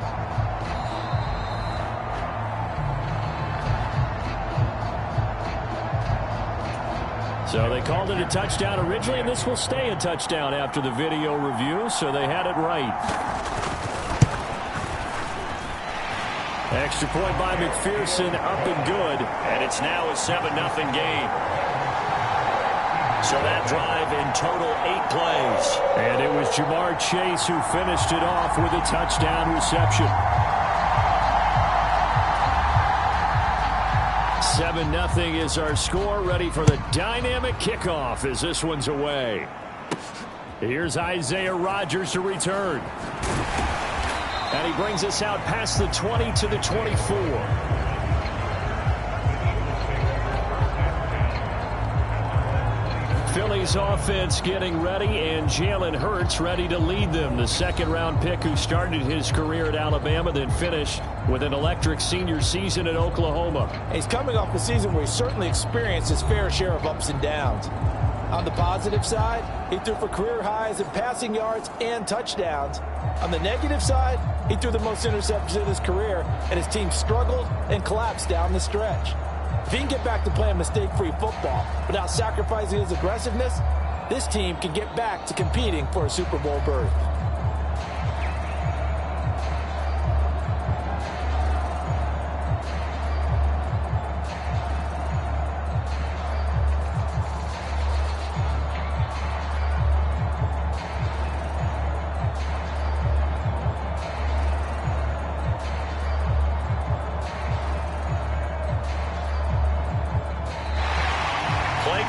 So they called it a touchdown originally, and this will stay a touchdown after the video review, so they had it right. Extra point by McPherson, up and good, and it's now a 7-0 game. So that drive in total 8 plays. And it was Jamar Chase who finished it off with a touchdown reception. 7-0 is our score, ready for the dynamic kickoff as this one's away. Here's Isaiah Rodgers to return. And he brings us out past the 20 to the 24. Philly's offense getting ready, and Jalen Hurts ready to lead them. The 2nd-round pick who started his career at Alabama, then finished with an electric senior season at Oklahoma. He's coming off a season where he certainly experienced his fair share of ups and downs. On the positive side, he threw for career highs in passing yards and touchdowns. On the negative side, he threw the most interceptions in his career, and his team struggled and collapsed down the stretch. If he can get back to playing mistake-free football without sacrificing his aggressiveness, this team can get back to competing for a Super Bowl berth.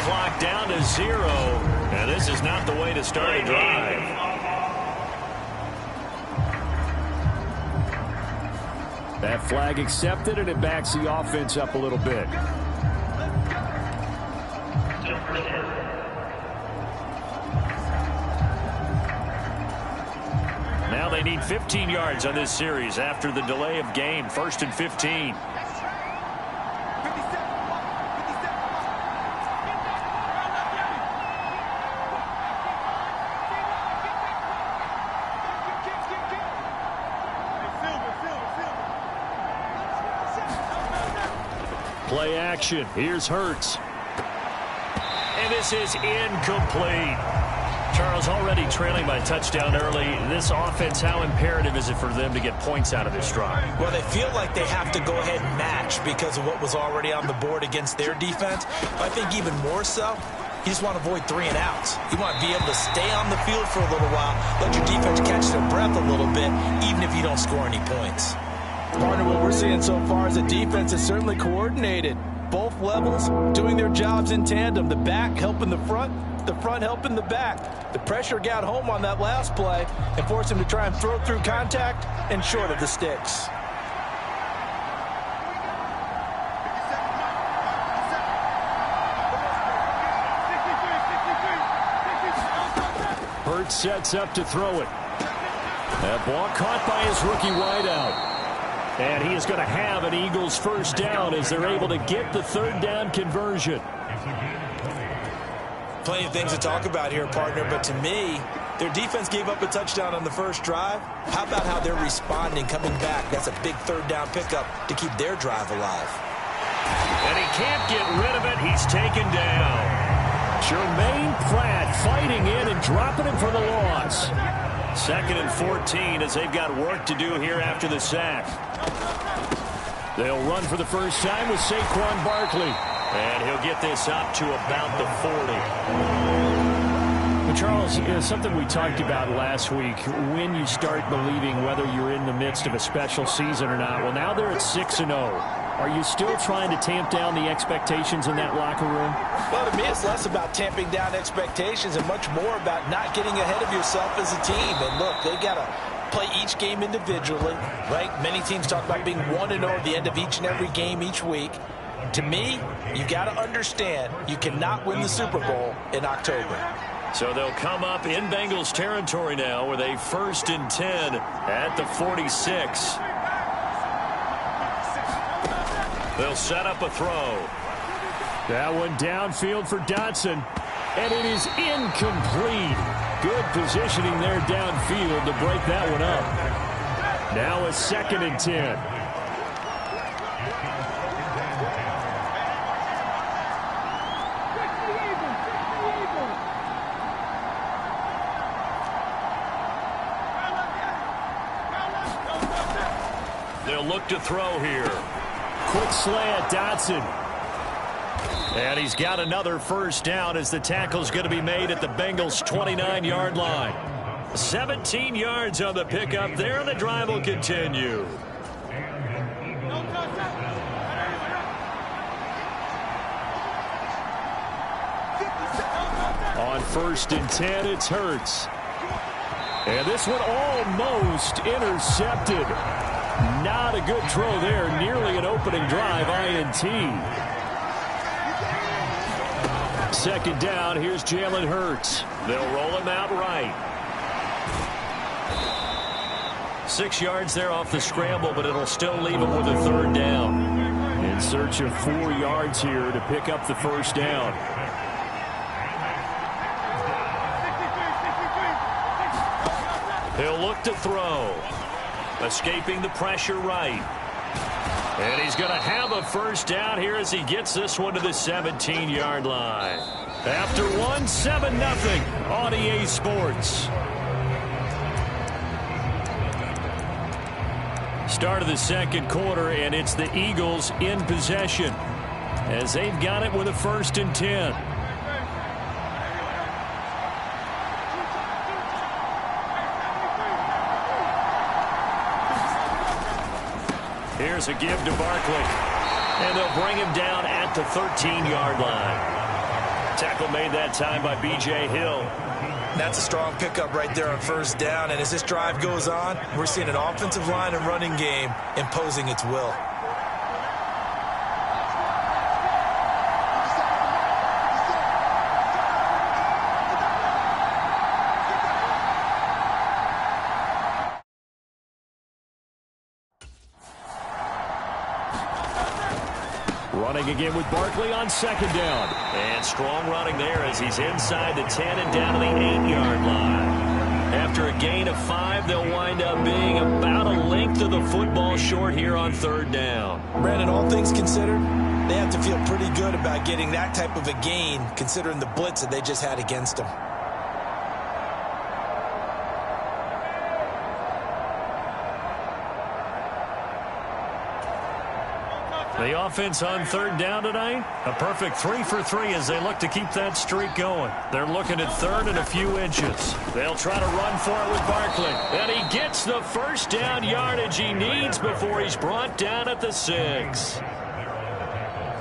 Clock down to 0, and this is not the way to start a drive. That flag accepted, and it backs the offense up a little bit. Now they need 15 yards on this series after the delay of game. 1st and 15. Play action. Here's Hurts. And this is incomplete. Charles, already trailing by a touchdown early. This offense, how imperative is it for them to get points out of this drive? Well, they feel like they have to go ahead and match because of what was already on the board against their defense. But I think even more so, you just want to avoid 3 and outs. You want to be able to stay on the field for a little while, let your defense catch their breath a little bit, even if you don't score any points. Partner, what we're seeing so far is the defense is certainly coordinated. Both levels doing their jobs in tandem. The back helping the front helping the back. The pressure got home on that last play and forced him to try and throw through contact and short of the sticks. Hurts sets up to throw it. That ball caught by his rookie wideout. And he is going to have an Eagles first down as they're able to get the third down conversion. Plenty of things to talk about here, partner, but to me, their defense gave up a touchdown on the first drive. How about how they're responding, coming back? That's a big third down pickup to keep their drive alive. And he can't get rid of it. He's taken down. Jermaine Pratt fighting in and dropping him for the loss. 2nd and 14 as they've got work to do here after the sack. They'll run for the first time with Saquon Barkley. And he'll get this up to about the 40. But Charles, something we talked about last week, when you start believing whether you're in the midst of a special season or not. Well, now they're at 6-0. Are you still trying to tamp down the expectations in that locker room? Well, to me, it's less about tamping down expectations and much more about not getting ahead of yourself as a team. And look, they got to play each game individually, right? Many teams talk about being 1-0 at the end of each and every game each week. To me, you got to understand you cannot win the Super Bowl in October. So they'll come up in Bengals territory now with a 1st and 10 at the 46. They'll set up a throw. That one downfield for Dotson. And it is incomplete. Good positioning there downfield to break that one up. Now a 2nd and 10. They'll look to throw here. Quick slant, Dotson. And he's got another first down as the tackle's going to be made at the Bengals' 29-yard line. 17 yards on the pickup there, and the drive will continue. On 1st and 10, it's Hurts. And this one almost intercepted. Not a good throw there. Nearly an opening drive, INT. 2nd down, here's Jalen Hurts. They'll roll him out right. 6 yards there off the scramble, but it'll still leave him with a 3rd down. In search of 4 yards here to pick up the first down. He'll look to throw. Escaping the pressure right. And he's going to have a first down here as he gets this one to the 17-yard line. After one, 7-0 on EA Sports. Start of the 2nd quarter, and it's the Eagles in possession as they've got it with a 1st and 10. Here's a give to Barkley. And they'll bring him down at the 13-yard line. Tackle made that time by B.J. Hill. That's a strong pickup right there on 1st down. And as this drive goes on, we're seeing an offensive line and running game imposing its will. Running again with Barkley on 2nd down. And strong running there as he's inside the 10 and down to the 8-yard line. After a gain of 5, they'll wind up being about a length of the football short here on 3rd down. Brandon, all things considered, they have to feel pretty good about getting that type of a gain considering the blitz that they just had against them. The offense on 3rd down tonight, a perfect 3 for 3 as they look to keep that streak going. They're looking at 3rd and a few inches. They'll try to run for it with Barkley. And he gets the first down yardage he needs before he's brought down at the 6.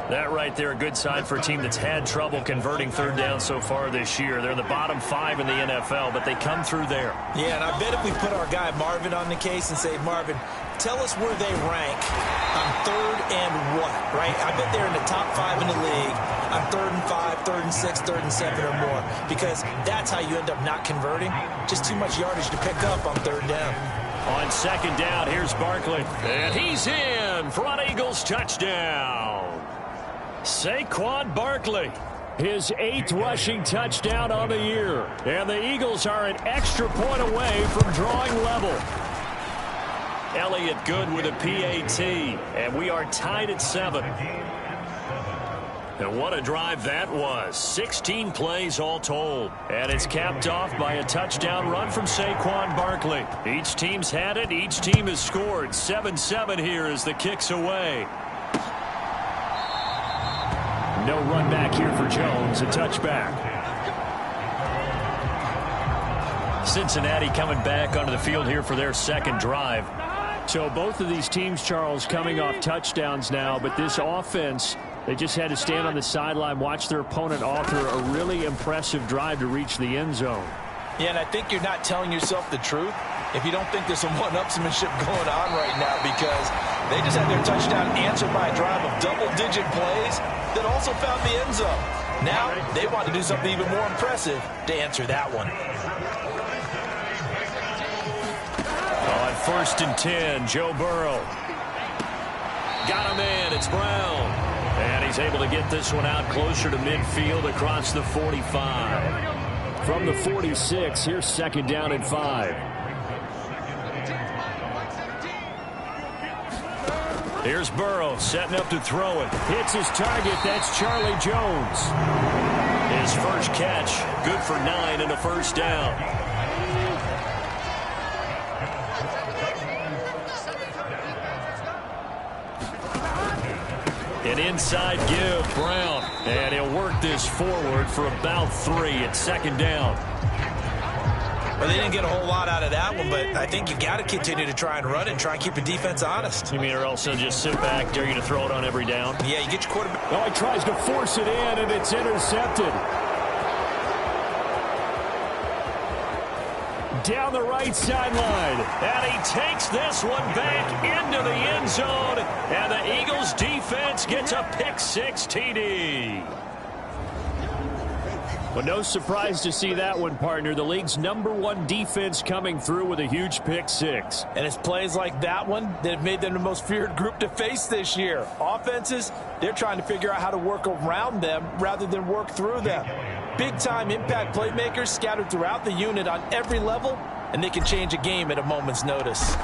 That right there, a good sign for a team that's had trouble converting 3rd down so far this year. They're in the bottom 5 in the NFL, but they come through there. Yeah, and I bet if we put our guy Marvin on the case and say, Marvin, tell us where they rank on 3rd and what, right? I bet they're in the top 5 in the league on 3rd and 5, 3rd and 6, 3rd and 7 or more, because that's how you end up not converting. Just too much yardage to pick up on 3rd down. On second down, here's Barkley. And he's in. Front Eagles touchdown. Saquon Barkley. His 8th rushing touchdown on the year. And the Eagles are an extra point away from drawing level. Elliott Good with a PAT. And we are tied at 7. And what a drive that was. 16 plays all told. And it's capped off by a touchdown run from Saquon Barkley. Each team's had it. Each team has scored. 7-7 here as the kick's away. No run back here for Jones. A touchback. Cincinnati coming back onto the field here for their second drive. So both of these teams, Charles, coming off touchdowns now, but this offense, they just had to stand on the sideline, watch their opponent author a really impressive drive to reach the end zone. Yeah, and I think you're not telling yourself the truth if you don't think there's some one-upsmanship going on right now, because they just had their touchdown answered by a drive of double-digit plays that also found the end zone. Now they want to do something even more impressive to answer that one. On 1st and 10, Joe Burrow. Got him in. It's Brown. And he's able to get this one out closer to midfield across the 45. From the 46, here's 2nd down and 5. Here's Burrow setting up to throw it. Hits his target. That's Charlie Jones. His first catch, good for 9 and a first down. An inside give, Brown. And he'll work this forward for about 3 at 2nd down. Well, they didn't get a whole lot out of that one, but I think you got to continue to try and run and try and keep the defense honest. You mean or else they'll just sit back, dare you to throw it on every down? Yeah, you get your quarterback. Oh, he tries to force it in, and it's intercepted. Down the right sideline. And he takes this one back into the end zone. And the Eagles defense gets a pick-6 TD. Well, no surprise to see that one, partner. The league's #1 defense coming through with a huge pick-6. And it's plays like that one that have made them the most feared group to face this year. Offenses, they're trying to figure out how to work around them rather than work through them. Big-time impact playmakers scattered throughout the unit on every level, and they can change a game at a moment's notice.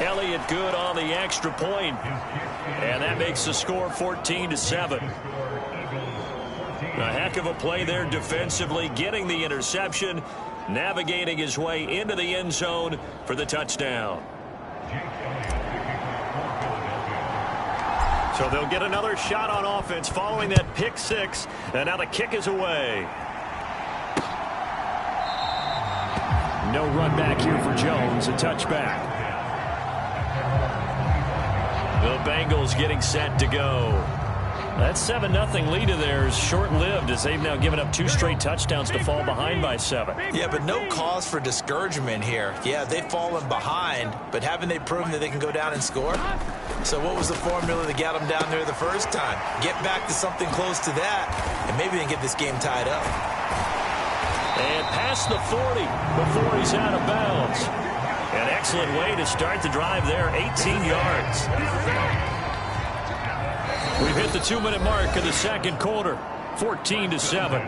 Elliott Good on the extra point. And that makes the score 14-7. A heck of a play there defensively, getting the interception, navigating his way into the end zone for the touchdown. So they'll get another shot on offense following that pick-6, and now the kick is away. No run back here for Jones, a touchback. The Bengals getting set to go. That 7-0 lead of theirs short-lived as they've now given up 2 straight touchdowns to fall behind by 7. Yeah, but no cause for discouragement here. Yeah, they've fallen behind, but haven't they proven that they can go down and score? So what was the formula that got them down there the first time? Get back to something close to that, and maybe they can get this game tied up. And past the 40 before he's out of bounds. An excellent way to start the drive there, 18 yards. We've hit the 2-minute mark of the second quarter, 14-7.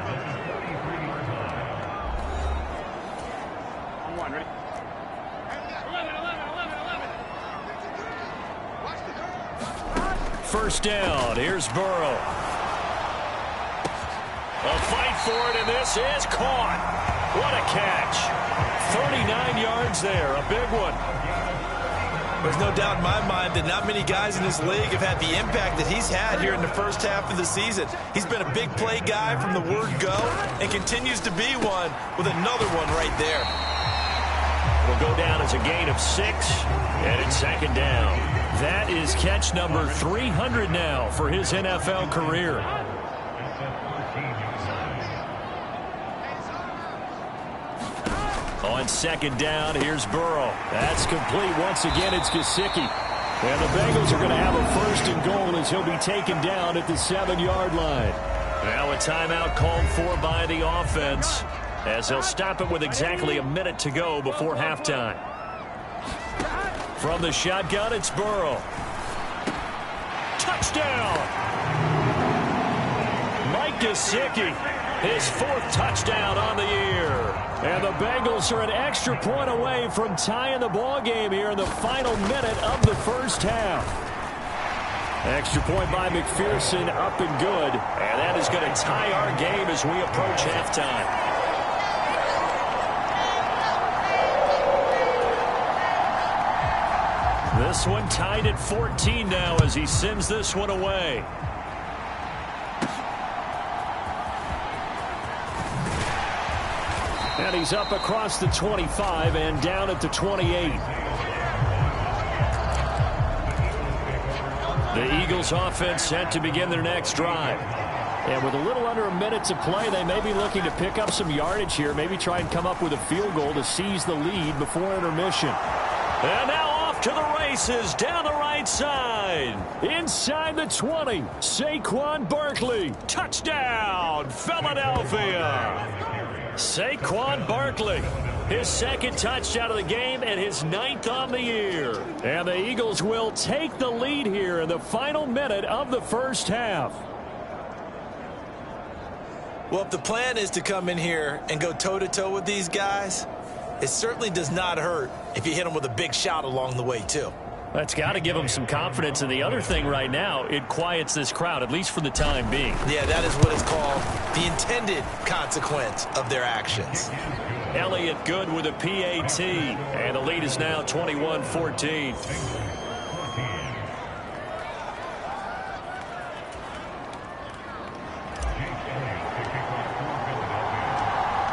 First down, here's Burrow. A fight for it, and this is caught. What a catch. 39 yards there, a big one. There's no doubt in my mind that not many guys in this league have had the impact that he's had here in the first half of the season. He's been a big play guy from the word go and continues to be one with another one right there. Will go down as a gain of 6, and it's 2nd down. That is catch number 300 now for his NFL career. On 2nd down, here's Burrow. That's complete. Once again, it's Gesicki. And the Bengals are going to have a 1st and goal as he'll be taken down at the 7-yard line. Now a timeout called for by the offense. as they'll stop it with exactly a minute to go before halftime. From the shotgun, it's Burrow. Touchdown! Mike Gesicki, his 4th touchdown on the year. And the Bengals are an extra point away from tying the ball game here in the final minute of the first half. Extra point by McPherson, up and good. And that is going to tie our game as we approach halftime. This one tied at 14 now as he sends this one away. And he's up across the 25 and down at the 28. The Eagles offense set to begin their next drive. And with a little under a minute to play, they may be looking to pick up some yardage here, maybe try and come up with a field goal to seize the lead before intermission. And now off to the races down the right side. Inside the 20, Saquon Barkley. Touchdown, Philadelphia. Saquon Barkley, his 2nd touchdown of the game and his 9th on the year. And the Eagles will take the lead here in the final minute of the first half. Well, if the plan is to come in here and go toe-to-toe with these guys, it certainly does not hurt if you hit them with a big shot along the way, too. That's got to give them some confidence. And the other thing right now, it quiets this crowd, at least for the time being. Yeah, that is what is called the intended consequence of their actions. Elliott good with a PAT. And the lead is now 21-14.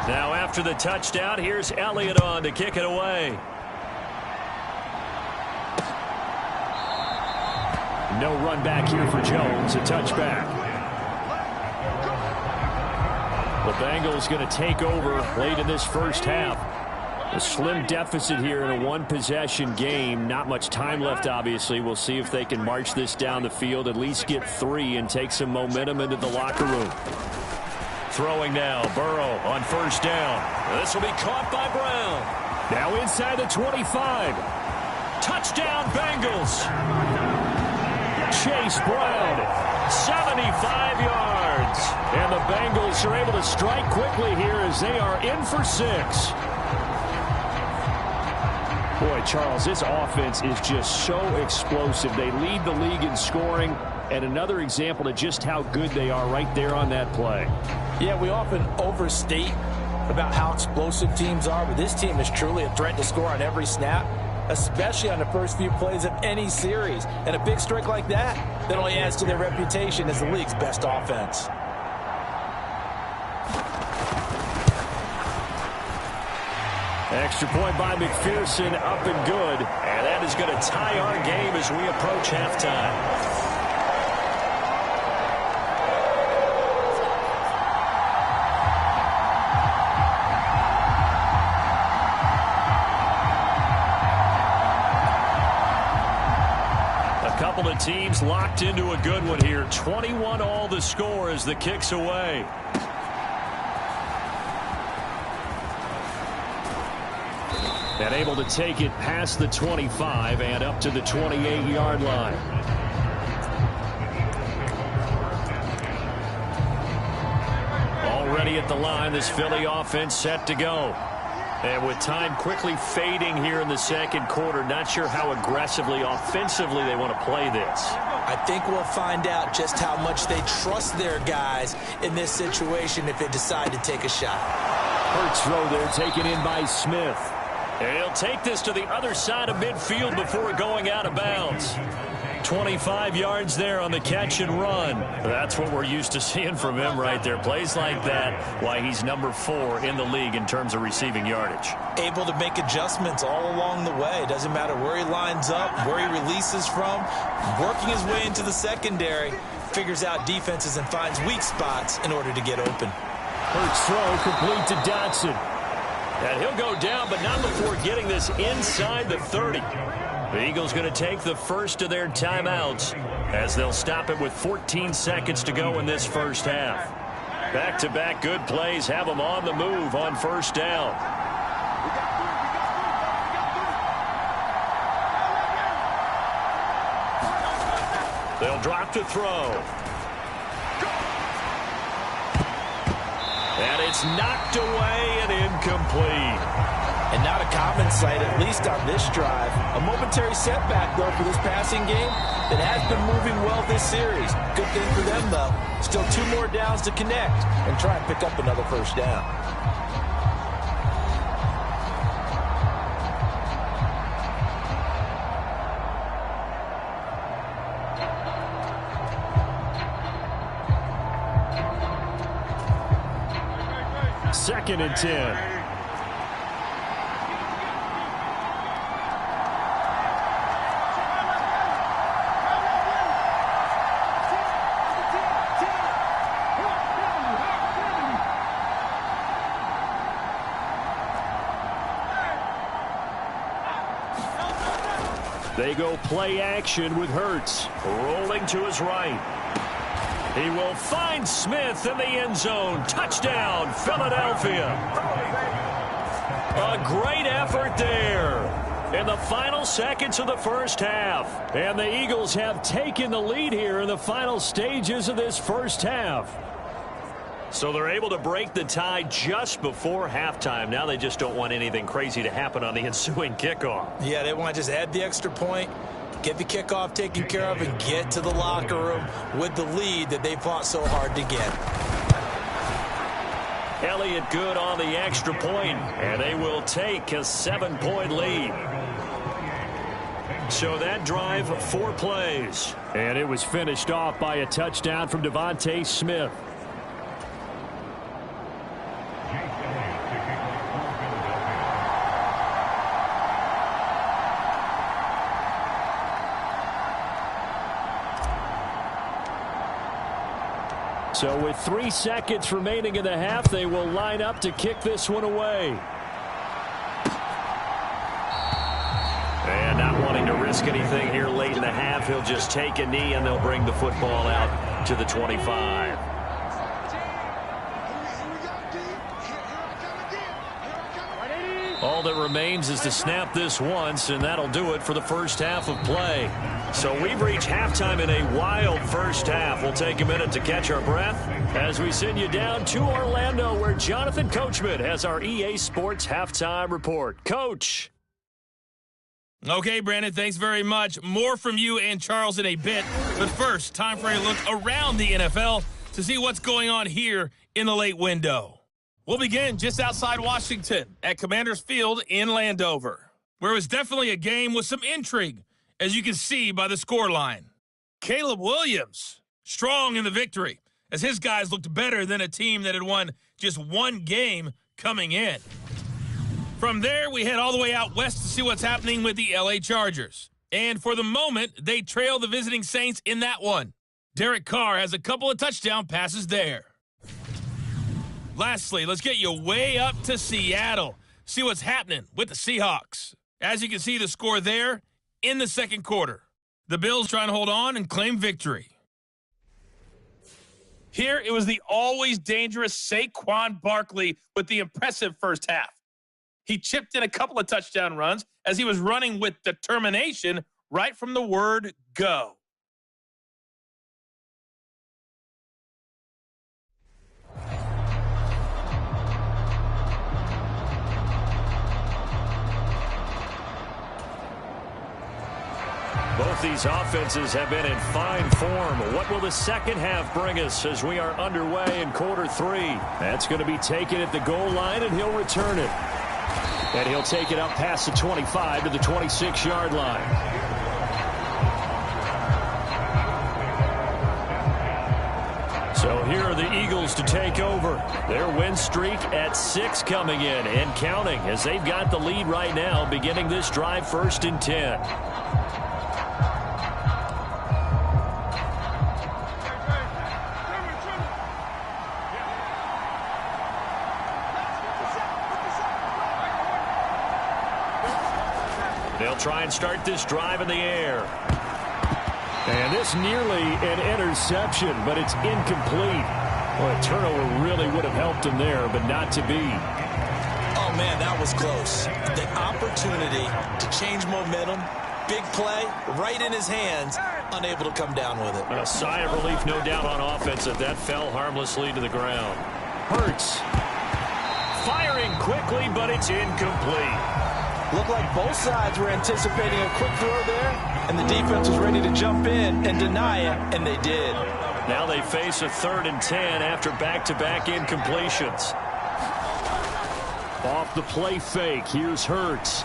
Now after the touchdown, here's Elliott on to kick it away. No run back here for Jones, a touchback. The Bengals going to take over late in this first half. A slim deficit here in a one-possession game. Not much time left, obviously. We'll see if they can march this down the field, at least get 3 and take some momentum into the locker room. Throwing now, Burrow on first down. This will be caught by Brown. Now inside the 25. Touchdown, Bengals. Chase Brown, 75 yards. And the Bengals are able to strike quickly here as they are in for 6. Boy, Charles, this offense is just so explosive. They lead the league in scoring, and another example of just how good they are right there on that play. Yeah, we often overstate about how explosive teams are, but this team is truly a threat to score on every snap, especially on the first few plays of any series. And a big strike like that only adds to their reputation as the league's best offense. Extra point by McPherson, up and good. And that is going to tie our game as we approach halftime. Couple of teams locked into a good one here. 21 all the score as the kick's away. And able to take it past the 25 and up to the 28-yard line. Already at the line, this Philly offense set to go. And with time quickly fading here in the second quarter, not sure how aggressively, offensively they want to play this. I think we'll find out just how much they trust their guys in this situation if they decide to take a shot. Hurts throw there taken in by Smith. And he'll take this to the other side of midfield before going out of bounds. 25 yards there on the catch and run. That's what we're used to seeing from him right there. Plays like that, why he's number 4 in the league in terms of receiving yardage. Able to make adjustments all along the way. Doesn't matter where he lines up, where he releases from. Working his way into the secondary, figures out defenses and finds weak spots in order to get open. Hurts throw complete to Dotson. And he'll go down, but not before getting this inside the 30. The Eagles going to take the first of their timeouts as they'll stop it with 14 seconds to go in this first half. Back-to-back good plays have them on the move on first down. They'll drop to throw. And it's knocked away and incomplete. And not a common sight, at least on this drive. A momentary setback, though, for this passing game that has been moving well this series. Good thing for them, though. Still 2 more downs to connect and try and pick up another first down. Second and 10. They go play action with Hurts. Rolling to his right. He will find Smith in the end zone. Touchdown, Philadelphia. A great effort there in the final seconds of the first half. And the Eagles have taken the lead here in the final stages of this first half. So they're able to break the tie just before halftime. Now they just don't want anything crazy to happen on the ensuing kickoff. Yeah, they want to just add the extra point, get the kickoff taken care of, and get to the locker room with the lead that they fought so hard to get. Elliott good on the extra point, and they will take a 7-point lead. So that drive, 4 plays. And it was finished off by a touchdown from Devontae Smith. So with 3 seconds remaining in the half, they will line up to kick this one away. And not wanting to risk anything here late in the half, he'll just take a knee and they'll bring the football out to the 25. All that remains is to snap this once, and that'll do it for the first half of play. So we've reached halftime in a wild first half. We'll take a minute to catch our breath as we send you down to Orlando, where Jonathan Coachman has our EA Sports halftime report. Coach. Okay, Brandon, thanks very much. More from you and Charles in a bit. But first, time for a look around the NFL to see what's going on here in the late window. We'll begin just outside Washington at Commanders Field in Landover, where it was definitely a game with some intrigue, as you can see by the scoreline. Caleb Williams, strong in the victory, as his guys looked better than a team that had won just 1 game coming in. From there, we head all the way out west to see what's happening with the LA Chargers. And for the moment, they trail the visiting Saints in that one. Derek Carr has a couple of touchdown passes there. Lastly, let's get you way up to Seattle. See what's happening with the Seahawks. As you can see, the score there in the second quarter. The Bills trying to hold on and claim victory. Here, it was the always dangerous Saquon Barkley with the impressive first half. He chipped in a couple of touchdown runs as he was running with determination right from the word go. Both these offenses have been in fine form. What will the second half bring us as we are underway in quarter 3? That's going to be taken at the goal line, and he'll return it. And he'll take it up past the 25 to the 26-yard line. So here are the Eagles to take over. Their win streak at 6 coming in and counting, as they've got the lead right now, beginning this drive 1st and 10. They'll try and start this drive in the air. And this nearly an interception, but it's incomplete. Well, a turnover really would have helped him there, but not to be. Oh, man, that was close. The opportunity to change momentum, big play, right in his hands, unable to come down with it. A sigh of relief, no doubt, on offense that fell harmlessly to the ground. Hurts. Firing quickly, but it's incomplete. Looked like both sides were anticipating a quick throw there, and the defense was ready to jump in and deny it, and they did. Now they face a 3rd and 10 after back-to-back incompletions. Off the play fake, here's Hurts.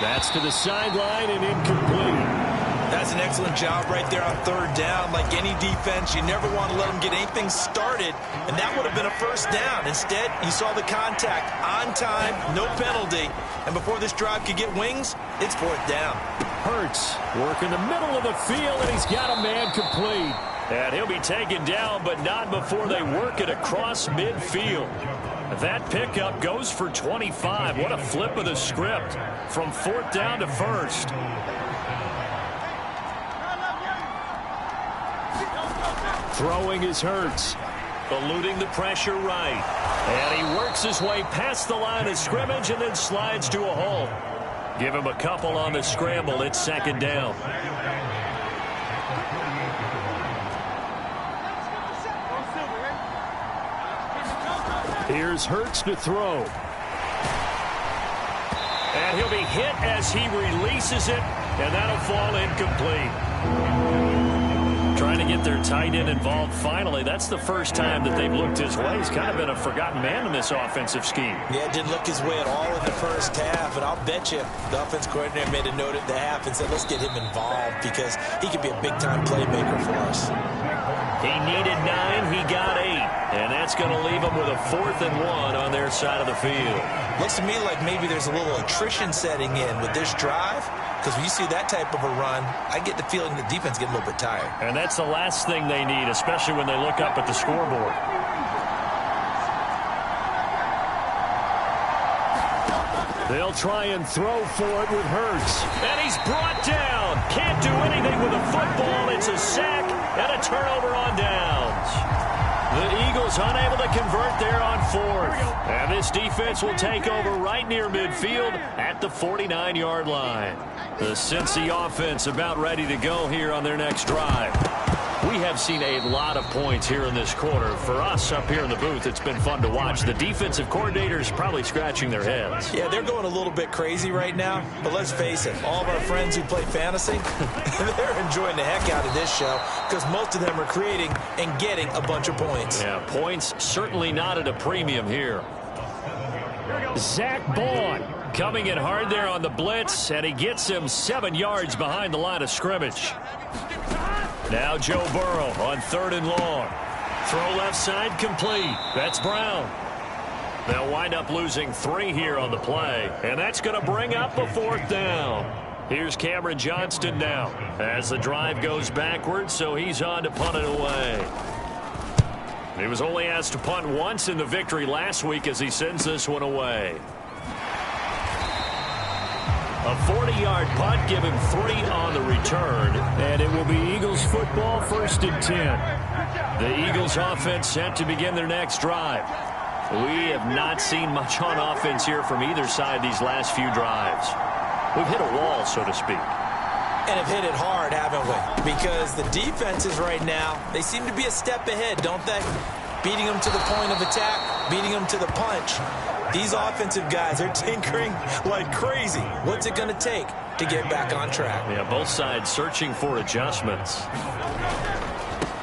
That's to the sideline and incomplete. That's an excellent job right there on 3rd down. Like any defense, you never want to let them get anything started, and that would have been a 1st down. Instead, you saw the contact on time, no penalty, and before this drive could get wings, it's 4th down. Hurts working the middle of the field, and he's got a man complete. And he'll be taken down, but not before they work it across midfield. That pickup goes for 25. What a flip of the script from 4th down to 1st. Throwing is Hurts. Eluding the pressure right. And he works his way past the line of scrimmage and then slides to a halt. Give him a couple on the scramble. It's 2nd down. Here's Hurts to throw. And he'll be hit as he releases it, and that'll fall incomplete. Trying to get their tight end involved finally. That's the first time that they've looked his way. He's kind of been a forgotten man in this offensive scheme. Yeah, didn't look his way at all in the 1st half, and I'll bet you the offense coordinator made a note at the half and said, let's get him involved because he could be a big-time playmaker for us. He needed 9, he got 8, and that's going to leave him with a 4th and 1 on their side of the field. Looks to me like maybe there's a little attrition setting in with this drive, because when you see that type of a run, I get the feeling the defense getting a little bit tired. And that's the last thing they need, especially when they look up at the scoreboard. They'll try and throw for it with Hurts. And he's brought down. Can't do anything with a football. It's a sack and a turnover on downs. The Eagles unable to convert there on 4th. And this defense will take over right near midfield at the 49-yard line. The Cincy offense about ready to go here on their next drive. We have seen a lot of points here in this quarter. For us up here in the booth, it's been fun to watch. The defensive coordinators probably scratching their heads. Yeah, they're going a little bit crazy right now. But let's face it, all of our friends who play fantasy, they're enjoying the heck out of this show because most of them are creating and getting a bunch of points. Yeah, points certainly not at a premium here. Zach Bond coming in hard there on the blitz, and he gets him 7 yards behind the line of scrimmage. Now Joe Burrow on 3rd and long. Throw left side complete. That's Brown. They'll wind up losing 3 here on the play, and that's going to bring up a 4th down. Here's Cameron Johnston now as the drive goes backwards, so he's on to punt it away. He was only asked to punt once in the victory last week as he sends this one away. A 40-yard punt, give him 3 on the return, and it will be Eagles football, 1st and 10. The Eagles offense set to begin their next drive. We have not seen much on offense here from either side these last few drives. We've hit a wall, so to speak. And have hit it hard, haven't we? Because the defenses right now, they seem to be a step ahead, don't they? Beating them to the point of attack, beating them to the punch. These offensive guys are tinkering like crazy. What's it going to take to get back on track? Yeah, both sides searching for adjustments.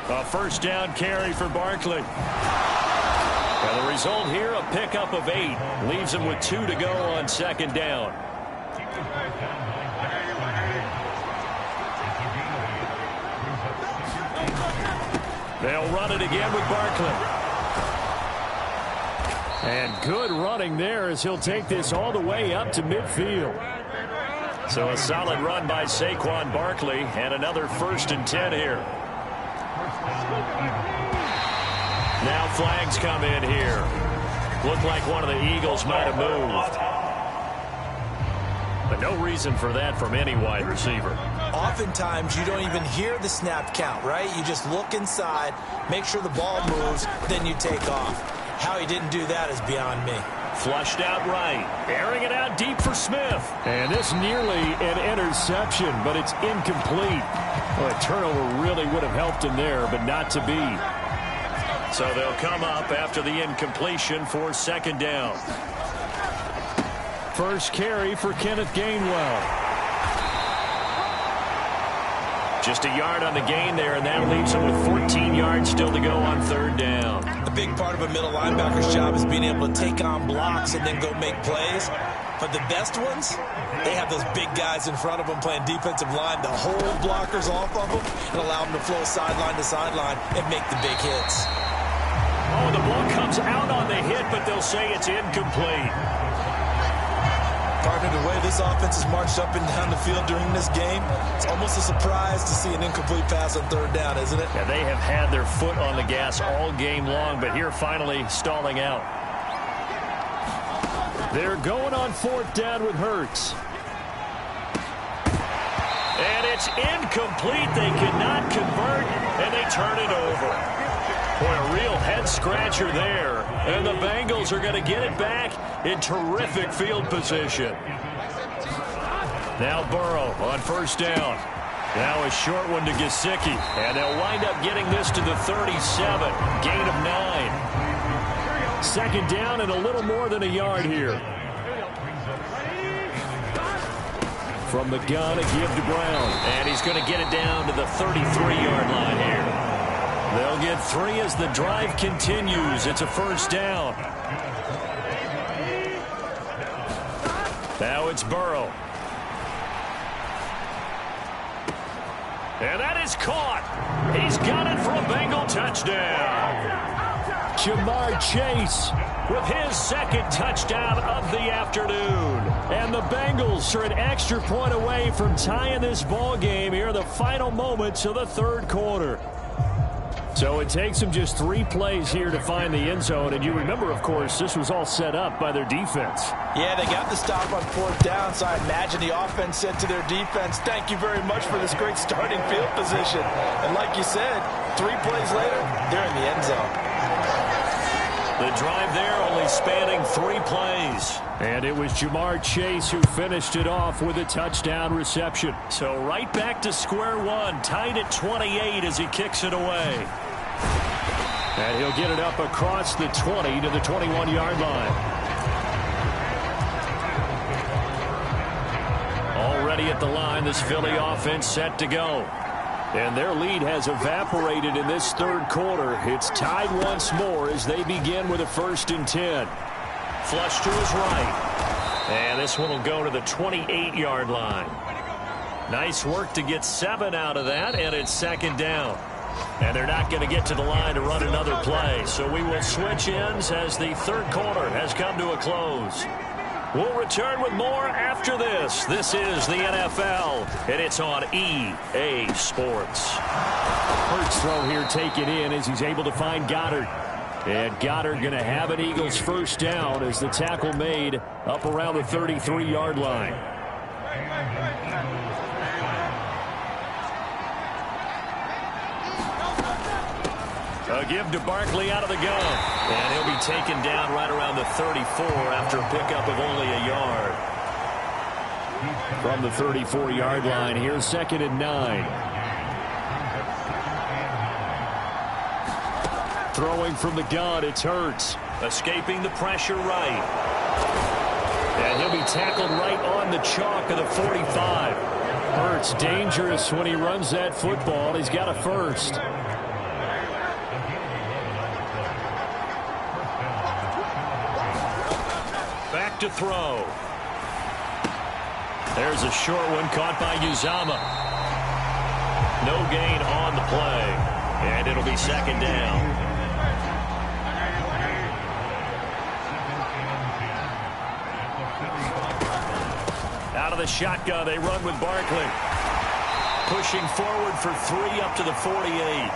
A 1st down carry for Barkley. And the result here, a pickup of 8. Leaves him with 2 to go on 2nd down. They'll run it again with Barkley. And good running there as he'll take this all the way up to midfield. So a solid run by Saquon Barkley and another 1st and 10 here. Now flags come in here. Looked like one of the Eagles might have moved. But no reason for that from any wide receiver. oftentimes you don't even hear the snap count, right? You just look inside, make sure the ball moves, then you take off. How he didn't do that is beyond me. Flushed out right. Airing it out deep for Smith. And this nearly an interception, but it's incomplete. Well, a turnover really would have helped him there, but not to be. So they'll come up after the incompletion for second down. First carry for Kenneth Gainwell. Just a yard on the gain there, and that leaves him with 14 yards still to go on third down. A big part of a middle linebacker's job is being able to take on blocks and then go make plays. But the best ones, they have those big guys in front of them playing defensive line to hold blockers off of them and allow them to flow sideline to sideline and make the big hits. Oh, the ball comes out on the hit, but they'll say it's incomplete. Partner, the way this offense has marched up and down the field during this game, it's almost a surprise to see an incomplete pass on third down, isn't it? Yeah, they have had their foot on the gas all game long, but here finally stalling out. They're going on fourth down with Hurts. And it's incomplete. They cannot convert, and they turn it over. Boy, a real head-scratcher there. And the Bengals are going to get it back in terrific field position. Now Burrow on first down. Now a short one to Gesicki. And they'll wind up getting this to the 37. Gain of 9. Second down and a little more than a yard here. From the gun, a give to Brown. And he's going to get it down to the 33-yard line here. They'll get 3 as the drive continues. It's a first down. Now it's Burrow. And that is caught. He's got it for a Bengal touchdown. Jamar Chase with his second touchdown of the afternoon. And the Bengals are an extra point away from tying this ball game here in the final moments of the third quarter. So it takes them just 3 plays here to find the end zone. And you remember, of course, this was all set up by their defense. Yeah, they got the stop on fourth down, so I imagine the offense said to their defense, thank you very much for this great starting field position. And like you said, 3 plays later, they're in the end zone. The drive there only spanning 3 plays. And it was Jamar Chase who finished it off with a touchdown reception. So right back to square one, tied at 28 as he kicks it away. And he'll get it up across the 20 to the 21-yard line. Already at the line, this Philly offense set to go. And their lead has evaporated in this third quarter. It's tied once more as they begin with a 1st and 10. Flush to his right. And this one will go to the 28-yard line. Nice work to get 7 out of that, and it's second down. And they're not going to get to the line to run another play. So we will switch ends as the third quarter has come to a close. We'll return with more after this. This is the NFL, and it's on EA Sports. Hurts throw here taken in as he's able to find Goddard. And Goddard going to have an Eagles first down as the tackle made up around the 33-yard line. A give to Barkley out of the gun. And he'll be taken down right around the 34 after a pickup of only a yard. From the 34-yard line, here's 2nd and 9. Throwing from the gun, it's Hurts. Escaping the pressure right. And he'll be tackled right on the chalk of the 45. Hurts dangerous when he runs that football. He's got a first. Back to throw. There's a short one caught by Uzomah. No gain on the play. And it'll be second down. Out of the shotgun, they run with Barkley. Pushing forward for 3 up to the 48.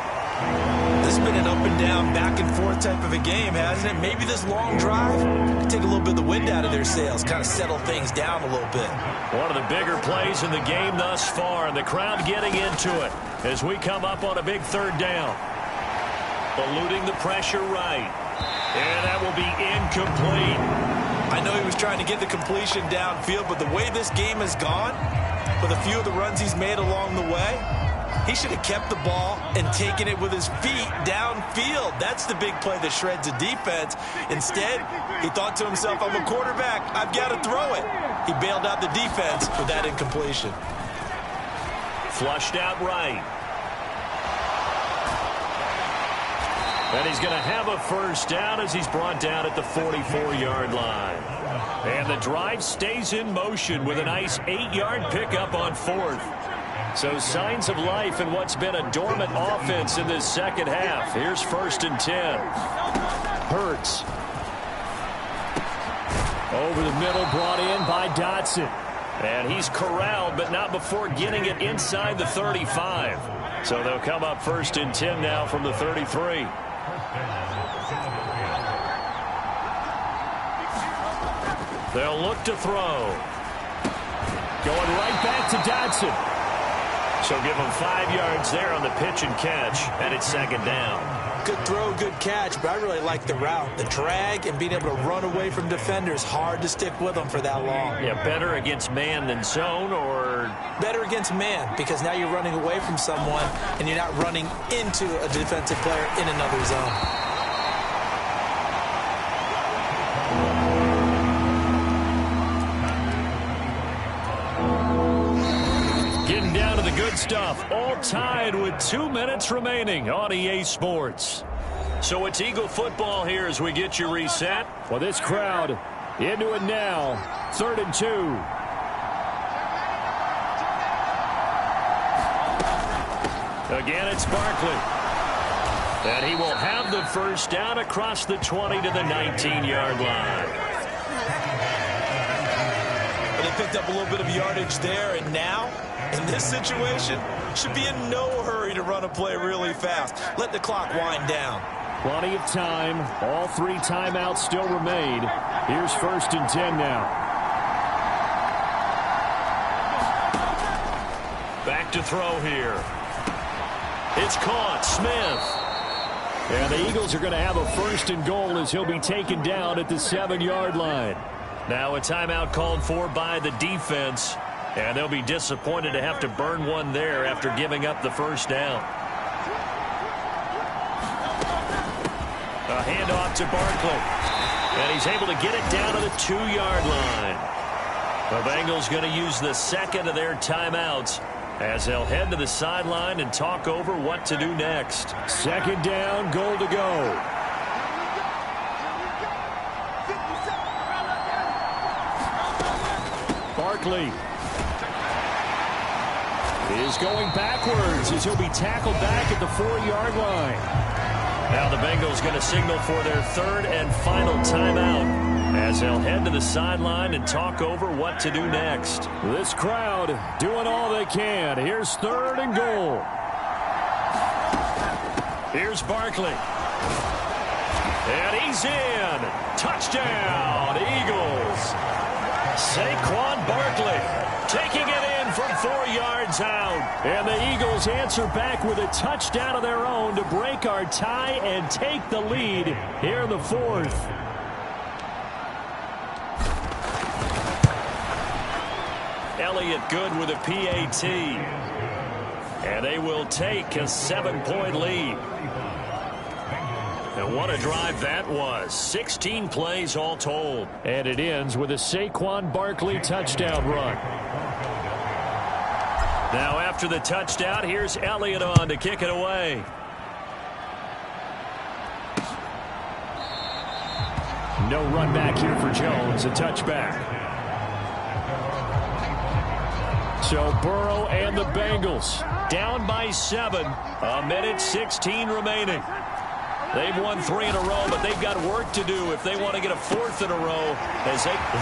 This has been an up-and-down, back-and-forth type of a game, hasn't it? Maybe this long drive can take a little bit of the wind out of their sails, kind of settle things down a little bit. One of the bigger plays in the game thus far, and the crowd getting into it as we come up on a big third down. Eluding the pressure right. And that will be incomplete. I know he was trying to get the completion downfield, but the way this game has gone, with a few of the runs he's made along the way, he should have kept the ball and taken it with his feet downfield. That's the big play that shreds a defense. Instead, he thought to himself, I'm a quarterback, I've got to throw it. He bailed out the defense with that incompletion. Flushed out right. And he's going to have a first down as he's brought down at the 44-yard line. And the drive stays in motion with a nice 8-yard pickup on fourth. So signs of life in what's been a dormant offense in this second half. Here's 1st and 10. Hurts. Over the middle, brought in by Dotson. And he's corralled, but not before getting it inside the 35. So they'll come up 1st and 10 now from the 33. They'll look to throw. Going right back to Dotson. So give him 5 yards there on the pitch and catch, and it's 2nd down. Good throw, good catch, but I really like the route. The drag and being able to run away from defenders, hard to stick with them for that long. Yeah, better against man than zone, or? Better against man, because now you're running away from someone and you're not running into a defensive player in another zone. Getting down to the good stuff. All tied with 2 minutes remaining on EA Sports. So it's Eagle football here as we get you reset. Well, this crowd into it now. 3rd and 2. Again, it's Barkley. And he will have the first down across the 20 to the 19-yard line. But they picked up a little bit of yardage there, and now, in this situation, should be in no hurry to run a play really fast. Let the clock wind down. Plenty of time. All 3 timeouts still remain. Here's 1st and 10 now. Back to throw here. It's caught. Smith. And the Eagles are going to have a 1st and goal as he'll be taken down at the 7-yard line. Now a timeout called for by the defense. And they'll be disappointed to have to burn one there after giving up the first down. A handoff to Barkley. And he's able to get it down to the 2-yard line. The Bengals going to use the second of their timeouts as they'll head to the sideline and talk over what to do next. 2nd down, goal to go. Barkley is going backwards as he'll be tackled back at the 4-yard line. Now the Bengals going to signal for their 3rd and final timeout as they'll head to the sideline and talk over what to do next. This crowd doing all they can. Here's 3rd and goal. Here's Barkley. And he's in. Touchdown, Eagles. Saquon Barkley taking it in from 4 yards out. And the Eagles answer back with a touchdown of their own to break our tie and take the lead here in the 4th. Elliott good with a PAT. And they will take a 7-point lead. And what a drive that was. 16 plays all told. And it ends with a Saquon Barkley touchdown run. Now after the touchdown, here's Elliott on to kick it away. No run back here for Jones. A touchback. So Burrow and the Bengals down by 7. 1:16 remaining. They've won 3 in a row, but they've got work to do if they want to get a 4th in a row.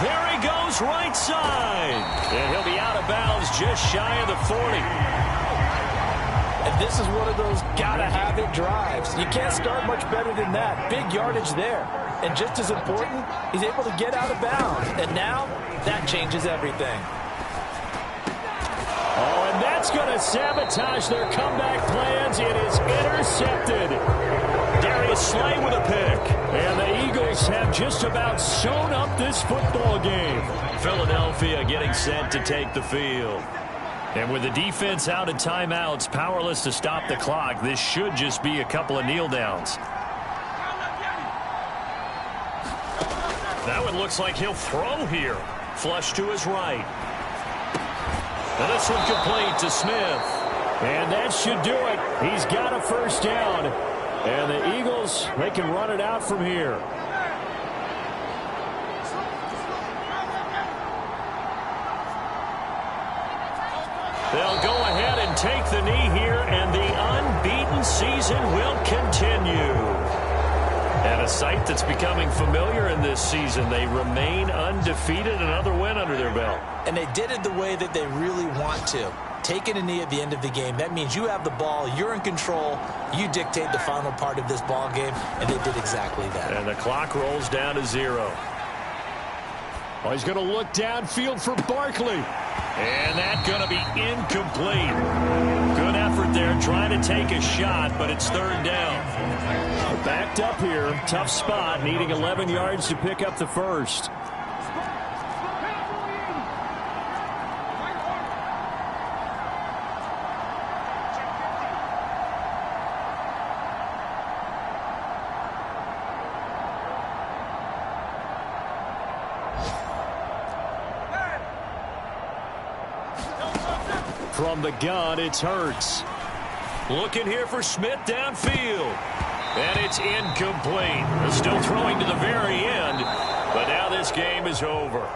There he goes, right side. And he'll be out of bounds just shy of the 40. And This is one of those gotta-have-it drives. You can't start much better than that. Big yardage there. And just as important, he's able to get out of bounds. And now, that changes everything. Oh, and that's going to sabotage their comeback plans. It is intercepted. Darius Slay with a pick. And the Eagles have just about sewn up this football game. Philadelphia getting set to take the field. And with the defense out of timeouts, powerless to stop the clock, this should just be a couple of kneel downs. Now it looks like he'll throw here. Flush to his right. And this one complete to Smith. And that should do it. He's got a first down. And the Eagles, they can run it out from here. They'll go ahead and take the knee here, and the unbeaten season will continue. And a sight that's becoming familiar in this season. They remain undefeated, another win under their belt. And they did it the way that they really want to. Taking a knee at the end of the game, that means you have the ball, you're in control, you dictate the final part of this ball game, and they did exactly that. And the clock rolls down to 0. Oh, he's going to look downfield for Barkley. And that's going to be incomplete. Good effort there trying to take a shot, but it's third down. Backed up here. Tough spot, needing 11 yards to pick up the first. From the gun, it's Hurts. Looking here for Smith downfield. And it's incomplete. They're still throwing to the very end, but now this game is over.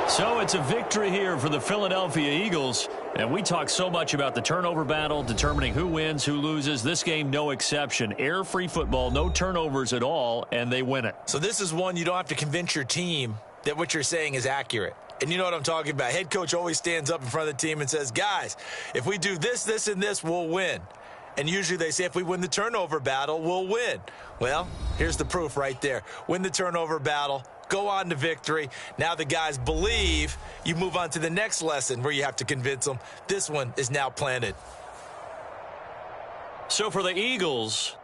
So it's a victory here for the Philadelphia Eagles. And we talk so much about the turnover battle, determining who wins, who loses. This game, no exception. Air-free football, no turnovers at all, and they win it. So this is one you don't have to convince your team that what you're saying is accurate. And you know what I'm talking about. Head coach always stands up in front of the team and says, guys, if we do this, this, and this, we'll win. And usually they say if we win the turnover battle, we'll win. Well, here's the proof right there. Win the turnover battle, go on to victory. Now the guys believe. You move on to the next lesson where you have to convince them. This one is now planted. So for the Eagles,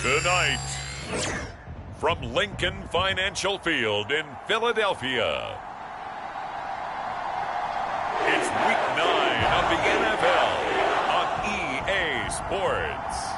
Tonight, from Lincoln Financial Field in Philadelphia, it's Week 9 of the NFL on EA Sports.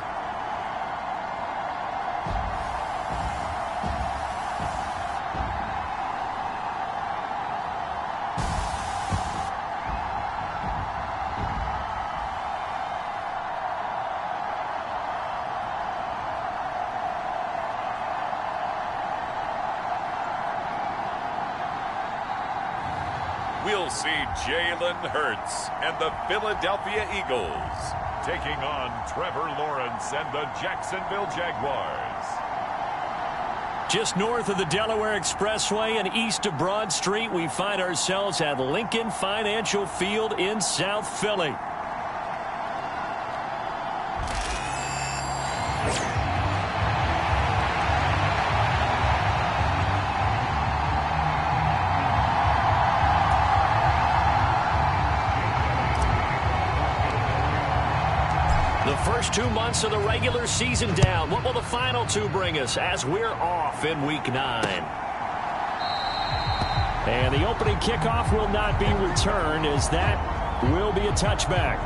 We'll see Jalen Hurts and the Philadelphia Eagles taking on Trevor Lawrence and the Jacksonville Jaguars. Just north of the Delaware Expressway and east of Broad Street, we find ourselves at Lincoln Financial Field in South Philly. First 2 months of the regular season down. What will the final two bring us as we're off in Week 9? And the opening kickoff will not be returned, as that will be a touchback.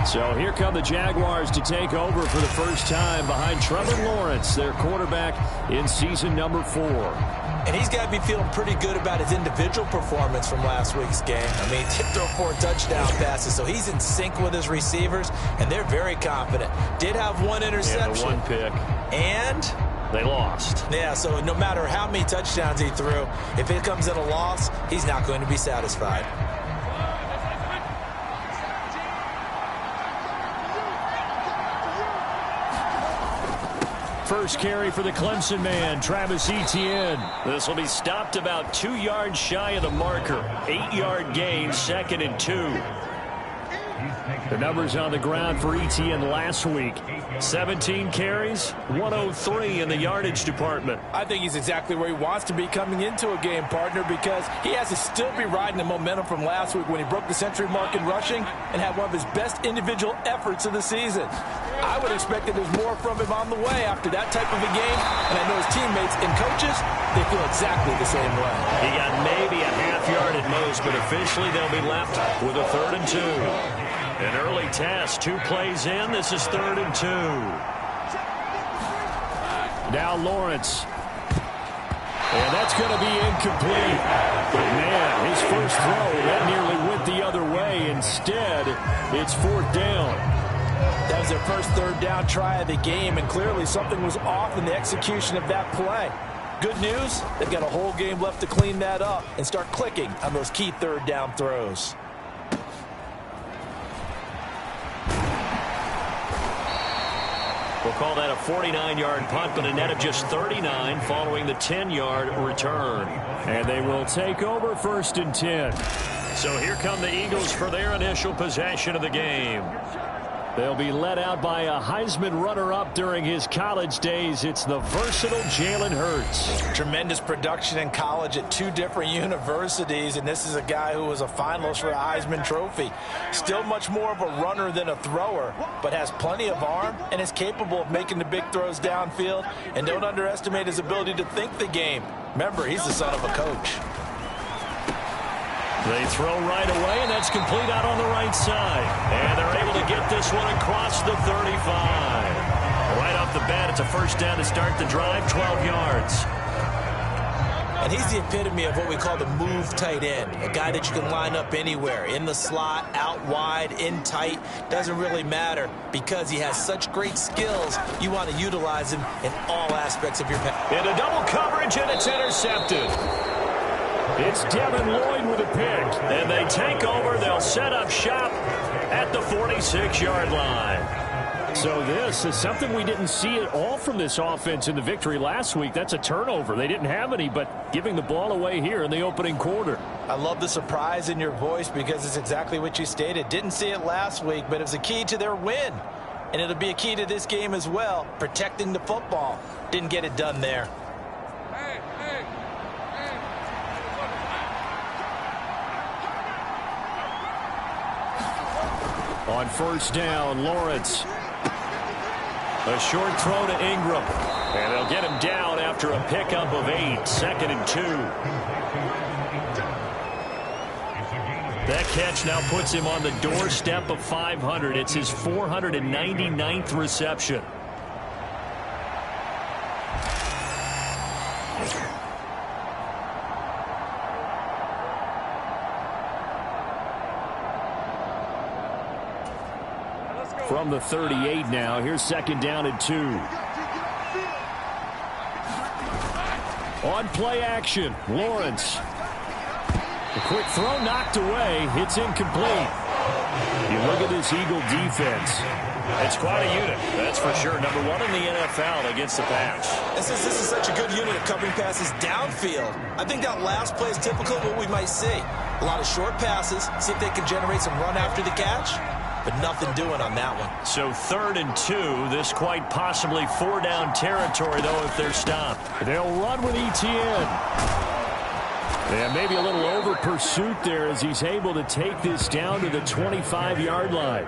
So here come the Jaguars to take over for the first time behind Trevor Lawrence, their quarterback in season number 4. And he's got to be feeling pretty good about his individual performance from last week's game. I mean, he threw 4 touchdown passes, so he's in sync with his receivers, and they're very confident. Did have 1 interception. And 1 pick. And they lost. Yeah, so no matter how many touchdowns he threw, if it comes in a loss, he's not going to be satisfied. First carry for the Clemson man, Travis Etienne. This will be stopped about 2 yards shy of the marker. 8-yard gain, 2nd and 2. The numbers on the ground for Etienne last week. 17 carries, 103 in the yardage department. I think he's exactly where he wants to be coming into a game, partner, because he has to still be riding the momentum from last week when he broke the century mark in rushing and had one of his best individual efforts of the season. I would expect that there's more from him on the way after that type of a game, and I know his teammates and coaches, they feel exactly the same way. He got maybe a half yard at most, but officially they'll be left with a 3rd and 2. An early test, 2 plays in. This is 3rd and 2. Now Lawrence. And that's going to be incomplete. But, man, his first throw, that nearly went the other way. Instead, it's 4th down. That was their first 3rd down try of the game, and clearly something was off in the execution of that play. Good news, they've got a whole game left to clean that up and start clicking on those key 3rd down throws. We'll call that a 49-yard punt, but a net of just 39 following the 10-yard return. And they will take over 1st and 10. So here come the Eagles for their initial possession of the game. They'll be led out by a Heisman runner-up during his college days. It's the versatile Jalen Hurts. Tremendous production in college at 2 different universities, and this is a guy who was a finalist for the Heisman Trophy. Still much more of a runner than a thrower, but has plenty of arm and is capable of making the big throws downfield. And don't underestimate his ability to think the game. Remember, he's the son of a coach. They throw right away, and that's complete out on the right side. And they're able to get this one across the 35. Right off the bat, it's a 1st down to start the drive, 12 yards. And he's the epitome of what we call the move tight end. A guy that you can line up anywhere, in the slot, out wide, in tight. Doesn't really matter because he has such great skills. You want to utilize him in all aspects of your pass. Into double coverage, and it's intercepted. It's Devin Lloyd with a pick. And they take over. They'll set up shop at the 46-yard line. So this is something we didn't see at all from this offense in the victory last week. That's a turnover. They didn't have any, but giving the ball away here in the opening quarter. I love the surprise in your voice because it's exactly what you stated. Didn't see it last week, but it was a key to their win. And it'll be a key to this game as well, protecting the football. Didn't get it done there. On 1st down, Lawrence. A short throw to Ingram. And they'll get him down after a pickup of 8. 2nd and 2. That catch now puts him on the doorstep of 500. It's his 499th reception. From the 38 now, here's 2nd down and 2. On play action, Lawrence. A quick throw knocked away. It's incomplete. You look at this Eagle defense. It's quite a unit, that's for sure. Number 1 in the NFL against the pass. And since this is such a good unit of covering passes downfield, I think that last play is typical of what we might see. A lot of short passes, see if they can generate some run after the catch, but nothing doing on that one. So 3rd and 2, this quite possibly 4-down territory, though, if they're stopped. They'll run with Etienne. And maybe a little over pursuit there as he's able to take this down to the 25-yard line.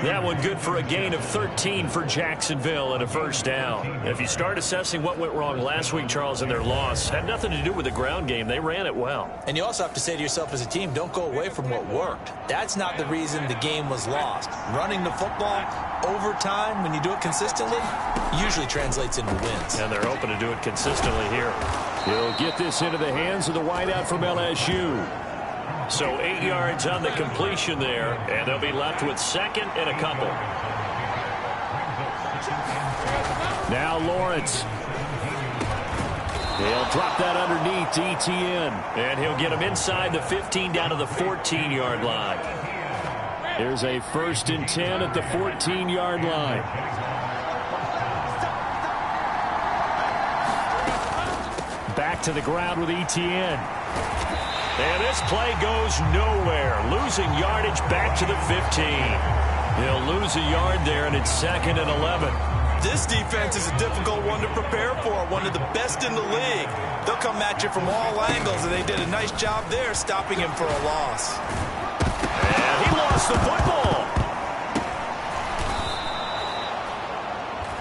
That one good for a gain of 13 for Jacksonville and a 1st down. If you start assessing what went wrong last week, Charles, in their loss, had nothing to do with the ground game. They ran it well. And you also have to say to yourself as a team, don't go away from what worked. That's not the reason the game was lost. Running the football over time, when you do it consistently, usually translates into wins. And they're open to do it consistently here. He'll get this into the hands of the wideout from LSU. So 8 yards on the completion there, and they'll be left with 2nd and a couple. Now Lawrence. He'll drop that underneath to Etienne, and he'll get him inside the 15 down to the 14-yard line. There's a 1st and 10 at the 14-yard line. Back to the ground with Etienne. And this play goes nowhere. Losing yardage back to the 15. He'll lose a yard there, and it's 2nd and 11. This defense is a difficult one to prepare for. One of the best in the league. They'll come at you from all angles, and they did a nice job there stopping him for a loss. And he lost the football.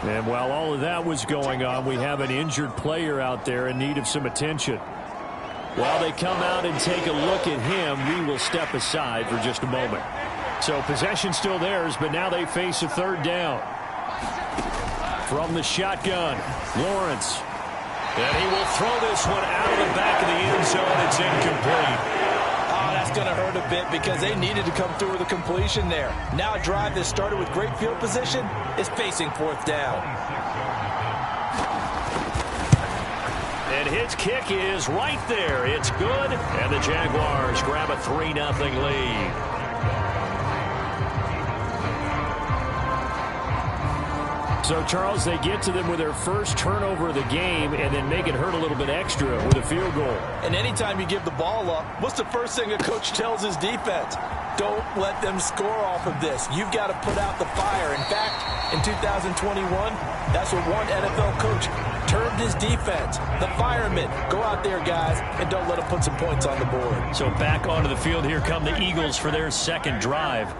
And while all of that was going on, we have an injured player out there in need of some attention. While they come out and take a look at him, we will step aside for just a moment. So possession still theirs, but now they face a 3rd down. From the shotgun, Lawrence. And he will throw this one out of the back of the end zone. It's incomplete. Oh, that's going to hurt a bit because they needed to come through with a completion there. Now a drive that started with great field position is facing 4th down. And his kick is right there. It's good. And the Jaguars grab a 3-0 lead. So, Charles, they get to them with their first turnover of the game and then make it hurt a little bit extra with a field goal. And anytime you give the ball up, what's the first thing a coach tells his defense? Don't let them score off of this. You've got to put out the fire. In fact, in 2021, that's what one NFL coach termed his defense. The firemen. Go out there, guys, and don't let them put some points on the board. So back onto the field, here come the Eagles for their 2nd drive.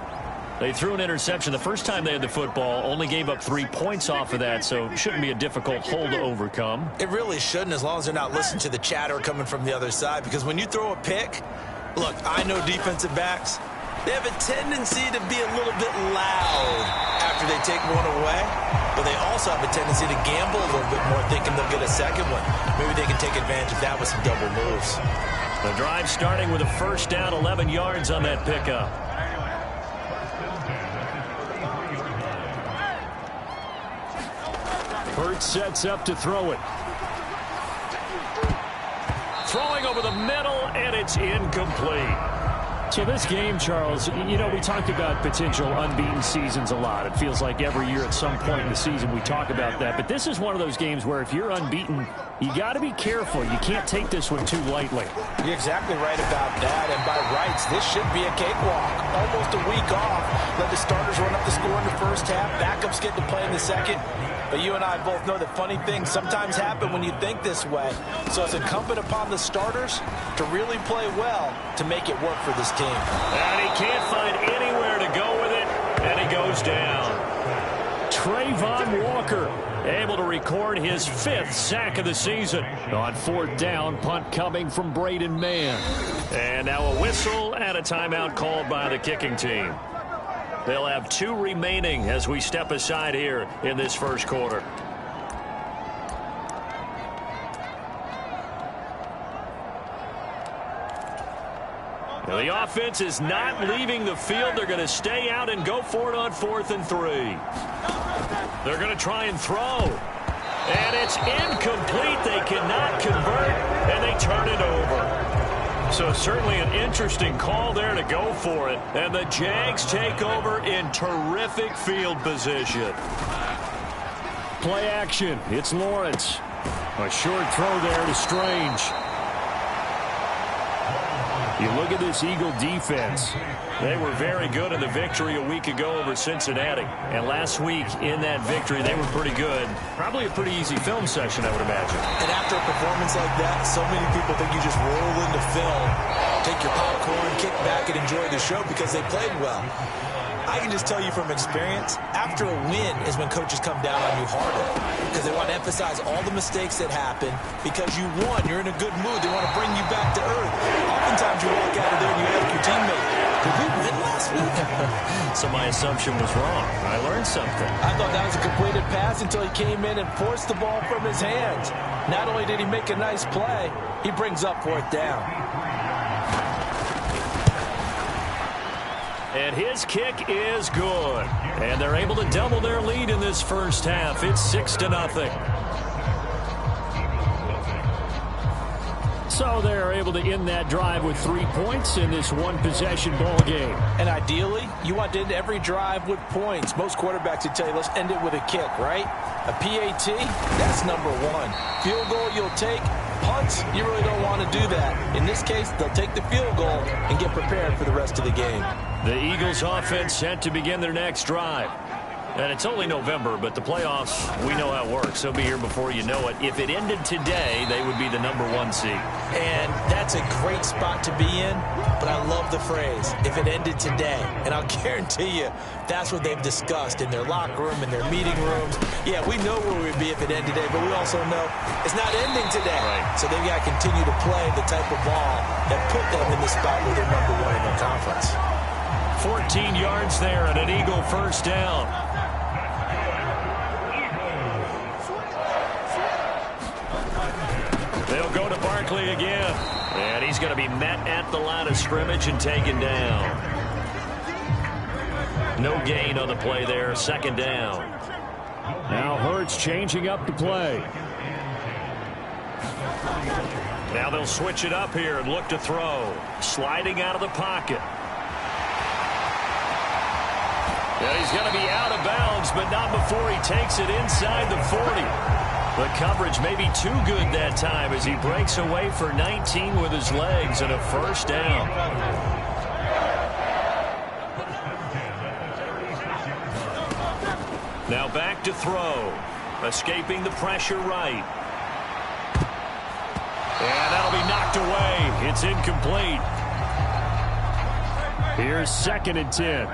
They threw an interception the first time they had the football, only gave up 3 points off of that, so it shouldn't be a difficult hole to overcome. It really shouldn't, as long as they're not listening to the chatter coming from the other side, because when you throw a pick, look, I know defensive backs, they have a tendency to be a little bit loud after they take one away, but they also have a tendency to gamble a little bit more, thinking they'll get a 2nd one. Maybe they can take advantage of that with some double moves. The drive starting with a 1st down, 11 yards on that pickup. Hurts sets up to throw it. Throwing over the middle, and it's incomplete. So this game, Charles, you know, we talked about potential unbeaten seasons a lot. It feels like every year at some point in the season we talk about that. But this is one of those games where if you're unbeaten, you got to be careful. You can't take this one too lightly. You're exactly right about that. And by rights, this should be a cakewalk. Almost a week off. Let the starters run up the score in the first half. Backups get to play in the second. But you and I both know that funny things sometimes happen when you think this way. So it's incumbent upon the starters to really play well to make it work for this team. And he can't find anywhere to go with it, and he goes down. Travon Walker able to record his 5th sack of the season. On 4th down, punt coming from Braden Mann. And now a whistle and a timeout called by the kicking team. They'll have 2 remaining as we step aside here in this first quarter. The offense is not leaving the field. They're going to stay out and go for it on 4th and 3. They're going to try and throw. And it's incomplete. They cannot convert, and they turn it over. So certainly an interesting call there to go for it. And the Jags take over in terrific field position. Play action. It's Lawrence. A short throw there to Strange. You look at this Eagle defense. They were very good in the victory a week ago over Cincinnati. And last week in that victory, they were pretty good. Probably a pretty easy film session, I would imagine. And after a performance like that, so many people think you just roll into film, take your popcorn, kick back, and enjoy the show because they played well. I can just tell you from experience, after a win is when coaches come down on you harder because they want to emphasize all the mistakes that happen because you won. You're in a good mood. They want to bring you back to earth. Oftentimes you walk out of there and you ask your teammate, did we win last week? So my assumption was wrong. I learned something. I thought that was a completed pass until he came in and forced the ball from his hands. Not only did he make a nice play, he brings up 4th down. And his kick is good. And they're able to double their lead in this first half. It's 6-0. So they're able to end that drive with 3 points in this one-possession ball game. And ideally, you want to end every drive with points. Most quarterbacks would tell you, let's end it with a kick, right? A PAT, that's number 1. Field goal you'll take. Punts, you really don't want to do that. In this case, they'll take the field goal and get prepared for the rest of the game. The Eagles offense set to begin their next drive. And it's only November, but the playoffs, we know how it works. They'll be here before you know it. If it ended today, they would be the number 1 seed. And that's a great spot to be in, but I love the phrase, if it ended today. And I'll guarantee you, that's what they've discussed in their locker room, in their meeting rooms. Yeah, we know where we'd be if it ended today, but we also know it's not ending today. Right. So they've got to continue to play the type of ball that put them in the spot where they're number 1 in their conference. 14 yards there and an Eagle first down. They'll go to Barkley again. And he's going to be met at the line of scrimmage and taken down. No gain on the play there. 2nd down. Now Hurts changing up the play. Now they'll switch it up here and look to throw. Sliding out of the pocket. Yeah, he's going to be out of bounds, but not before he takes it inside the 40. The coverage may be too good that time as he breaks away for 19 with his legs and a first down. Now back to throw. Escaping the pressure right. And that'll be knocked away. It's incomplete. Here's 2nd and 10.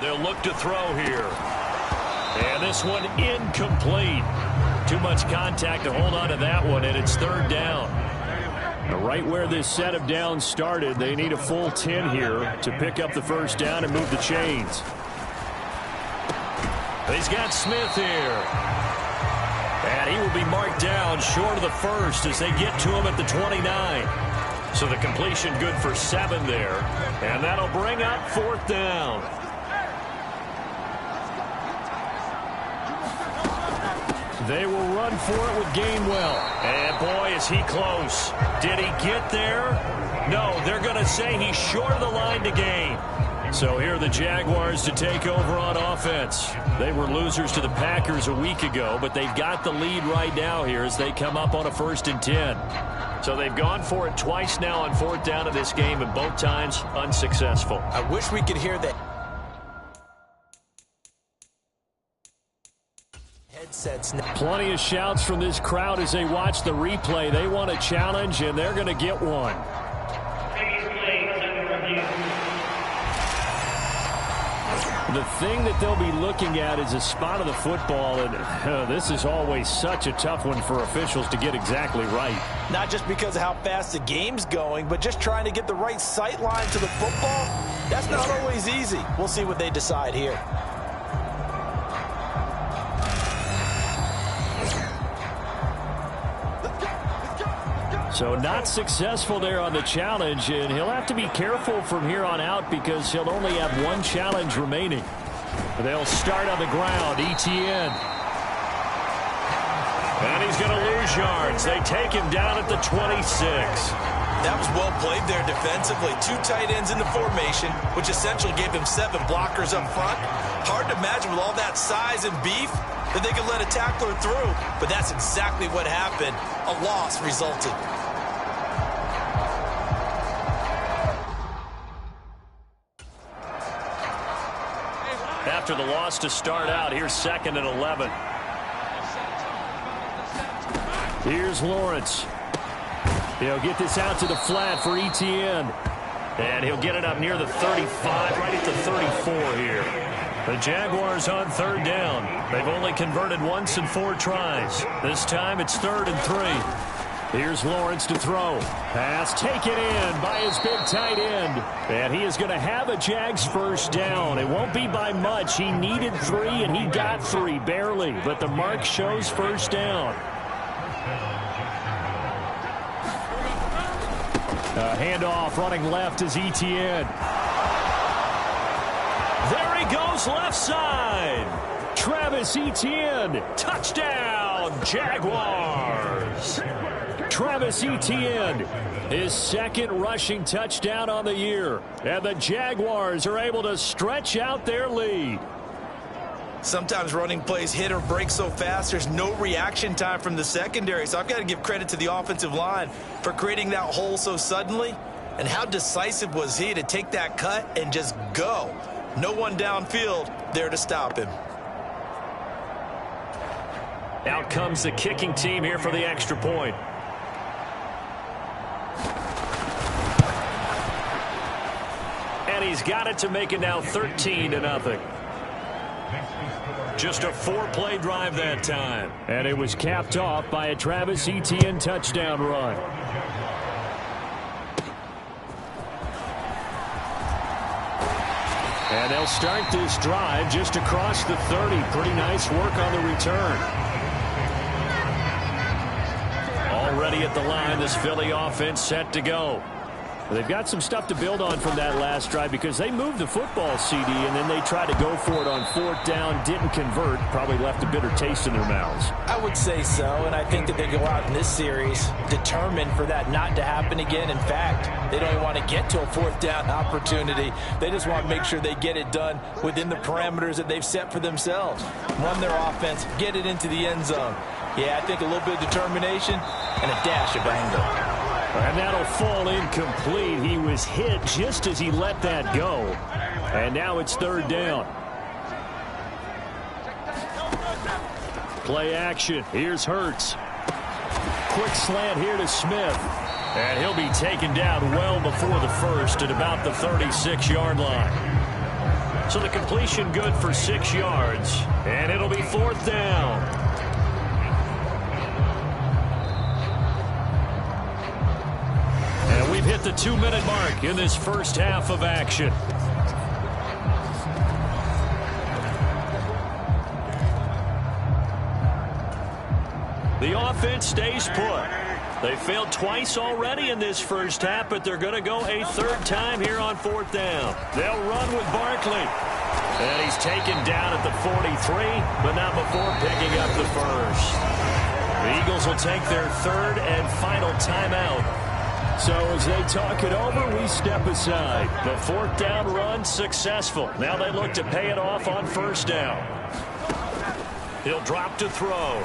They'll look to throw here. And this one incomplete. Too much contact to hold on to that one, and it's 3rd down. Right where this set of downs started, they need a full 10 here to pick up the first down and move the chains. He's got Smith here. And he will be marked down short of the first as they get to him at the 29. So the completion good for 7 there. And that'll bring up 4th down. They will run for it with Gainwell. And boy, is he close. Did he get there? No, they're going to say he's short of the line to gain. So here are the Jaguars to take over on offense. They were losers to the Packers a week ago, but they've got the lead right now here as they come up on a 1st and 10. So they've gone for it twice now on 4th down in this game, and both times unsuccessful. I wish we could hear that. Plenty of shouts from this crowd as they watch the replay. They want a challenge, and they're going to get one. The thing that they'll be looking at is a spot of the football, and this is always such a tough one for officials to get exactly right. Not just because of how fast the game's going, but just trying to get the right sight line to the football. That's not always easy. We'll see what they decide here. So not successful there on the challenge, and he'll have to be careful from here on out because he'll only have one challenge remaining. They'll start on the ground. Etienne. And he's going to lose yards. They take him down at the 26. That was well played there defensively. 2 tight ends in the formation, which essentially gave them 7 blockers up front. Hard to imagine with all that size and beef that they could let a tackler through, but that's exactly what happened. A loss resulted. After the loss to start out, here's 2nd and 11. Here's Lawrence. He'll get this out to the flat for Etienne. And he'll get it up near the 35, right at the 34 here. The Jaguars on 3rd down. They've only converted once in 4 tries. This time it's 3rd and 3. Here's Lawrence to throw. Pass taken in by his big tight end. And he is going to have a Jags first down. It won't be by much. He needed 3, and he got 3, barely. But the mark shows first down. A handoff running left is Etienne. There he goes left side. Travis Etienne. Touchdown, Jaguars. Travis Etienne, his 2nd rushing touchdown on the year. And the Jaguars are able to stretch out their lead. Sometimes running plays hit or break so fast, there's no reaction time from the secondary. So I've got to give credit to the offensive line for creating that hole so suddenly. And how decisive was he to take that cut and just go? No one downfield there to stop him. Out comes the kicking team here for the extra point. And he's got it to make it now 13-0. Just a 4-play drive that time. And it was capped off by a Travis Etienne touchdown run. And they'll start this drive just across the 30. Pretty nice work on the return. Already at the line, this Philly offense set to go. They've got some stuff to build on from that last drive because they moved the football, CD, and then they tried to go for it on 4th down, didn't convert, probably left a bitter taste in their mouths. I would say so, and I think that they go out in this series determined for that not to happen again. In fact, they don't even want to get to a 4th down opportunity. They just want to make sure they get it done within the parameters that they've set for themselves. Run their offense, get it into the end zone. Yeah, I think a little bit of determination and a dash of anger. And that'll fall incomplete. He was hit just as he let that go. And now it's 3rd down. Play action. Here's Hurts. Quick slant here to Smith. And he'll be taken down well before the first at about the 36-yard line. So the completion good for 6 yards. And it'll be 4th down. We've hit the 2-minute mark in this first half of action. The offense stays put. They failed twice already in this first half, but they're going to go a 3rd time here on 4th down. They'll run with Barkley. And he's taken down at the 43, but not before picking up the first. The Eagles will take their 3rd and final timeout. So as they talk it over, we step aside. The 4th down run successful. Now they look to pay it off on 1st down. He'll drop to throw.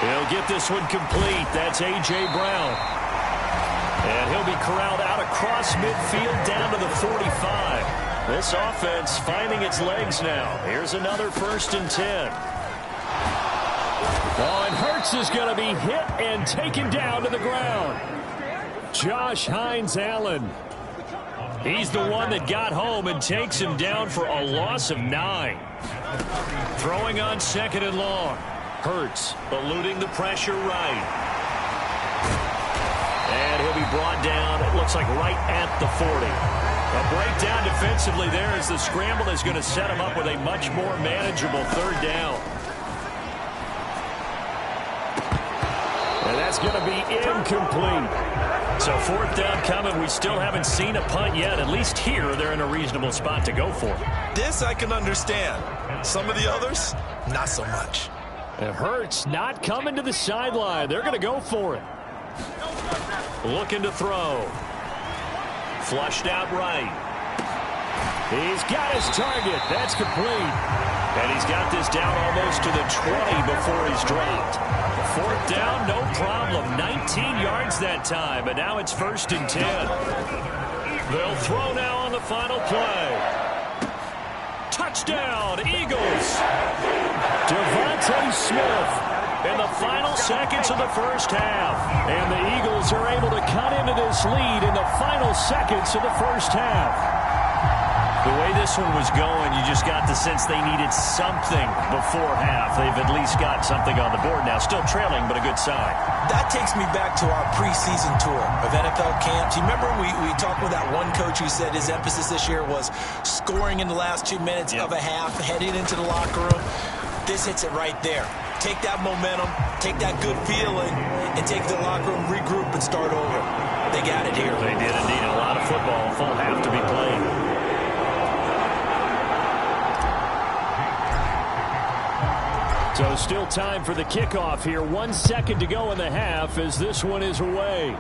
He'll get this one complete. That's A.J. Brown. And he'll be corralled out across midfield down to the 45. This offense finding its legs now. Here's another 1st and 10. Oh, and Hurts is going to be hit and taken down to the ground. Josh Hines-Allen. He's the one that got home and takes him down for a loss of 9. Throwing on 2nd and long. Hurts eluding the pressure right. And he'll be brought down, it looks like right at the 40. A breakdown defensively there as the scramble is going to set him up with a much more manageable 3rd down. And that's going to be incomplete. So 4th down coming. We still haven't seen a punt yet. At least here, they're in a reasonable spot to go for. This I can understand. Some of the others, not so much. It hurts not coming to the sideline. They're going to go for it. Looking to throw. Flushed out right. He's got his target. That's complete. And he's got this down almost to the 20 before he's dropped. 4th down, no problem. 19 yards that time, but now it's 1st and 10. They'll throw now on the final play. Touchdown, Eagles. Devontae Smith in the final seconds of the 1st half. And the Eagles are able to cut into this lead in the final seconds of the 1st half. The way this one was going, you just got the sense they needed something before half. They've at least got something on the board now. Still trailing, but a good sign. That takes me back to our preseason tour of NFL camps. You remember we talked with that one coach who said his emphasis this year was scoring in the last 2 minutes of a half, heading into the locker room. This hits it right there. Take that momentum, take that good feeling, and take the locker room, regroup, and start over. They got it here. They did indeed. A lot of football, full half to be played. So still time for the kickoff here. 1 second to go in the half as this one is away.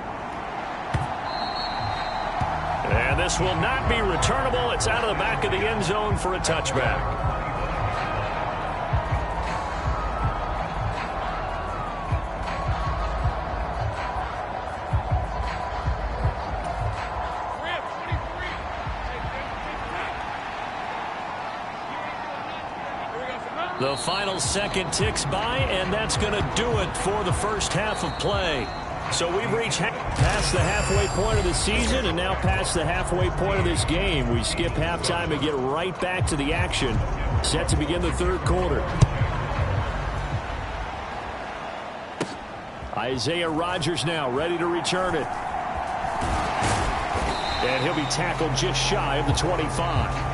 And this will not be returnable. It's out of the back of the end zone for a touchback. The final second ticks by, and that's going to do it for the 1st half of play. So we've reached past the halfway point of the season and now past the halfway point of this game. We skip halftime and get right back to the action. Set to begin the 3rd quarter. Isaiah Rodgers now ready to return it. And he'll be tackled just shy of the 25.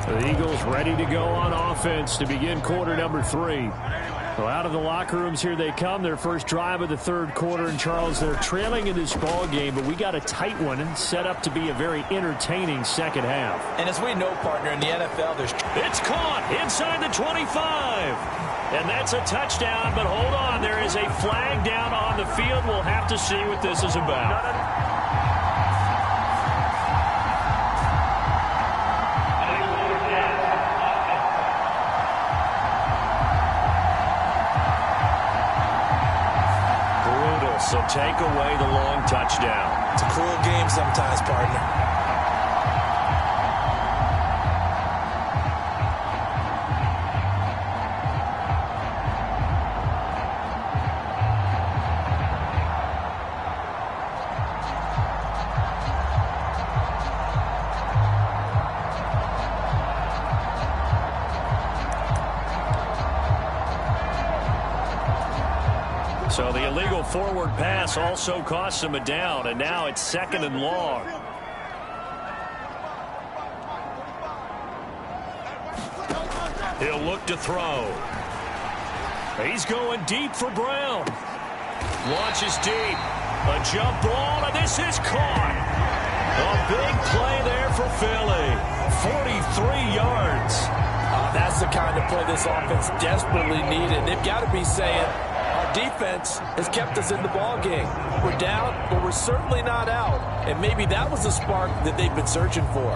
The Eagles ready to go on offense to begin quarter number 3. Well, out of the locker rooms here they come. Their first drive of the 3rd quarter. And, Charles, they're trailing in this ball game, but we got a tight one and set up to be a very entertaining 2nd half. And as we know, partner, in the NFL, it's caught inside the 25. And that's a touchdown, but hold on. There is a flag down on the field. We'll have to see what this is about. So take away the long touchdown. It's a cruel game sometimes, partner. So the illegal forward pass also costs him a down, and now it's 2nd and long. He'll look to throw. He's going deep for Brown. Launches deep. A jump ball, and this is caught. A big play there for Philly. 43 yards. That's the kind of play this offense desperately needed. They've got to be saying, our defense has kept us in the ball game. We're down, but we're certainly not out. And maybe that was the spark that they've been searching for.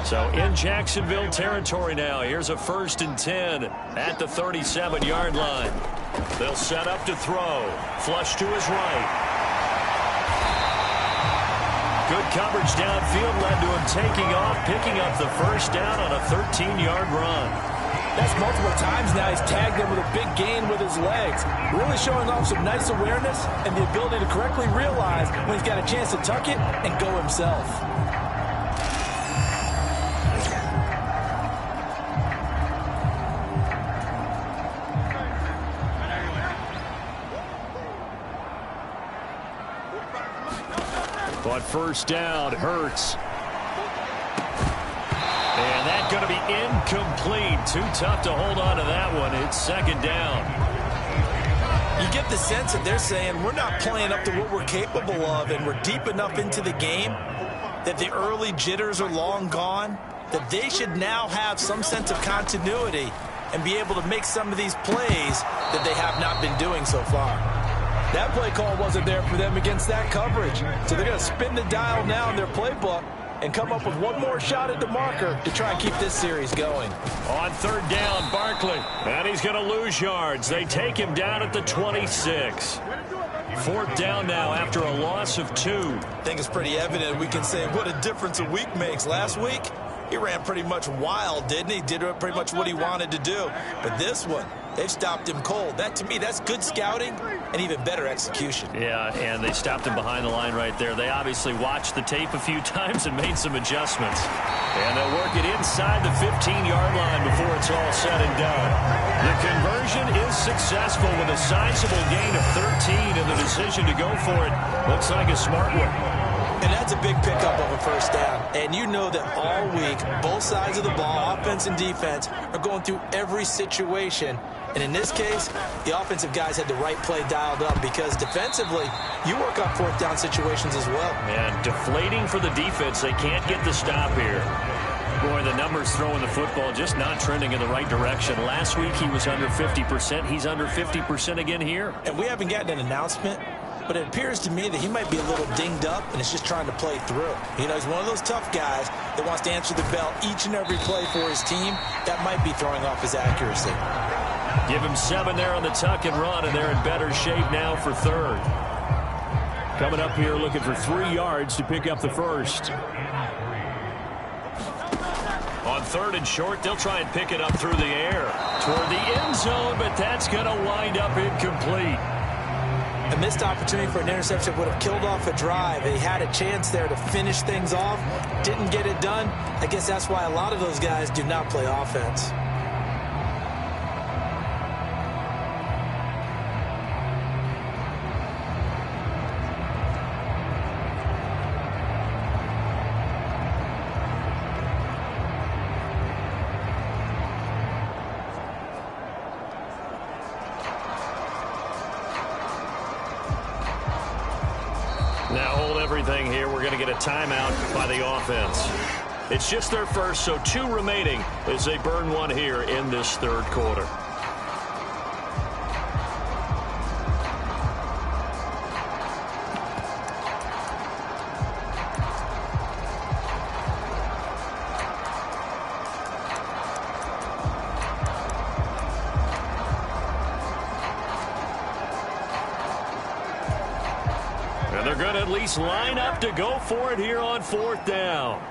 So in Jacksonville territory now. Here's a 1st and 10 at the 37-yard line. They'll set up to throw. Flush to his right. Good coverage downfield led to him taking off, picking up the 1st down on a 13-yard run. That's multiple times now he's tagged him with a big gain with his legs. Really showing off some nice awareness and the ability to correctly realize when he's got a chance to tuck it and go himself. On 1st down, Hurts. And that's going to be incomplete. Too tough to hold on to that one. It's 2nd down. You get the sense that they're saying we're not playing up to what we're capable of, and we're deep enough into the game that the early jitters are long gone, that they should now have some sense of continuity and be able to make some of these plays that they have not been doing so far. That play call wasn't there for them against that coverage. So they're going to spin the dial now in their playbook and come up with one more shot at the marker to try and keep this series going. On 3rd down, Barkley. And he's going to lose yards. They take him down at the 26. 4th down now after a loss of 2. I think it's pretty evident we can say what a difference a week makes. Last week, he ran pretty much wild, didn't he? Did pretty much what he wanted to do. But this one, they've stopped him cold. That, to me, that's good scouting and even better execution. Yeah, and they stopped him behind the line right there. They obviously watched the tape a few times and made some adjustments. And they'll work it inside the 15-yard line before it's all said and done. The conversion is successful with a sizable gain of 13, and the decision to go for it looks like a smart one. And that's a big pickup of a 1st down. And you know that all week, both sides of the ball, offense and defense, are going through every situation. And in this case, the offensive guys had the right play dialed up because defensively, you work on 4th down situations as well. And deflating for the defense. They can't get the stop here. Boy, the numbers throwing the football just not trending in the right direction. Last week, he was under 50%. He's under 50% again here. And we haven't gotten an announcement, but it appears to me that he might be a little dinged up and is just trying to play through. You know, he's one of those tough guys that wants to answer the bell each and every play for his team. That might be throwing off his accuracy. Give him 7 there on the tuck and run, and they're in better shape now for 3rd. Coming up here looking for 3 yards to pick up the 1st. On 3rd and short, they'll try and pick it up through the air toward the end zone, but that's going to wind up incomplete. A missed opportunity for an interception would have killed off a drive. He had a chance there to finish things off, didn't get it done. I guess that's why a lot of those guys do not play offense. Now hold everything here. We're going to get a timeout by the offense. It's just their 1st, so 2 remaining as they burn 1 here in this 3rd quarter. And they're going to at least line up to go for it here on 4th down.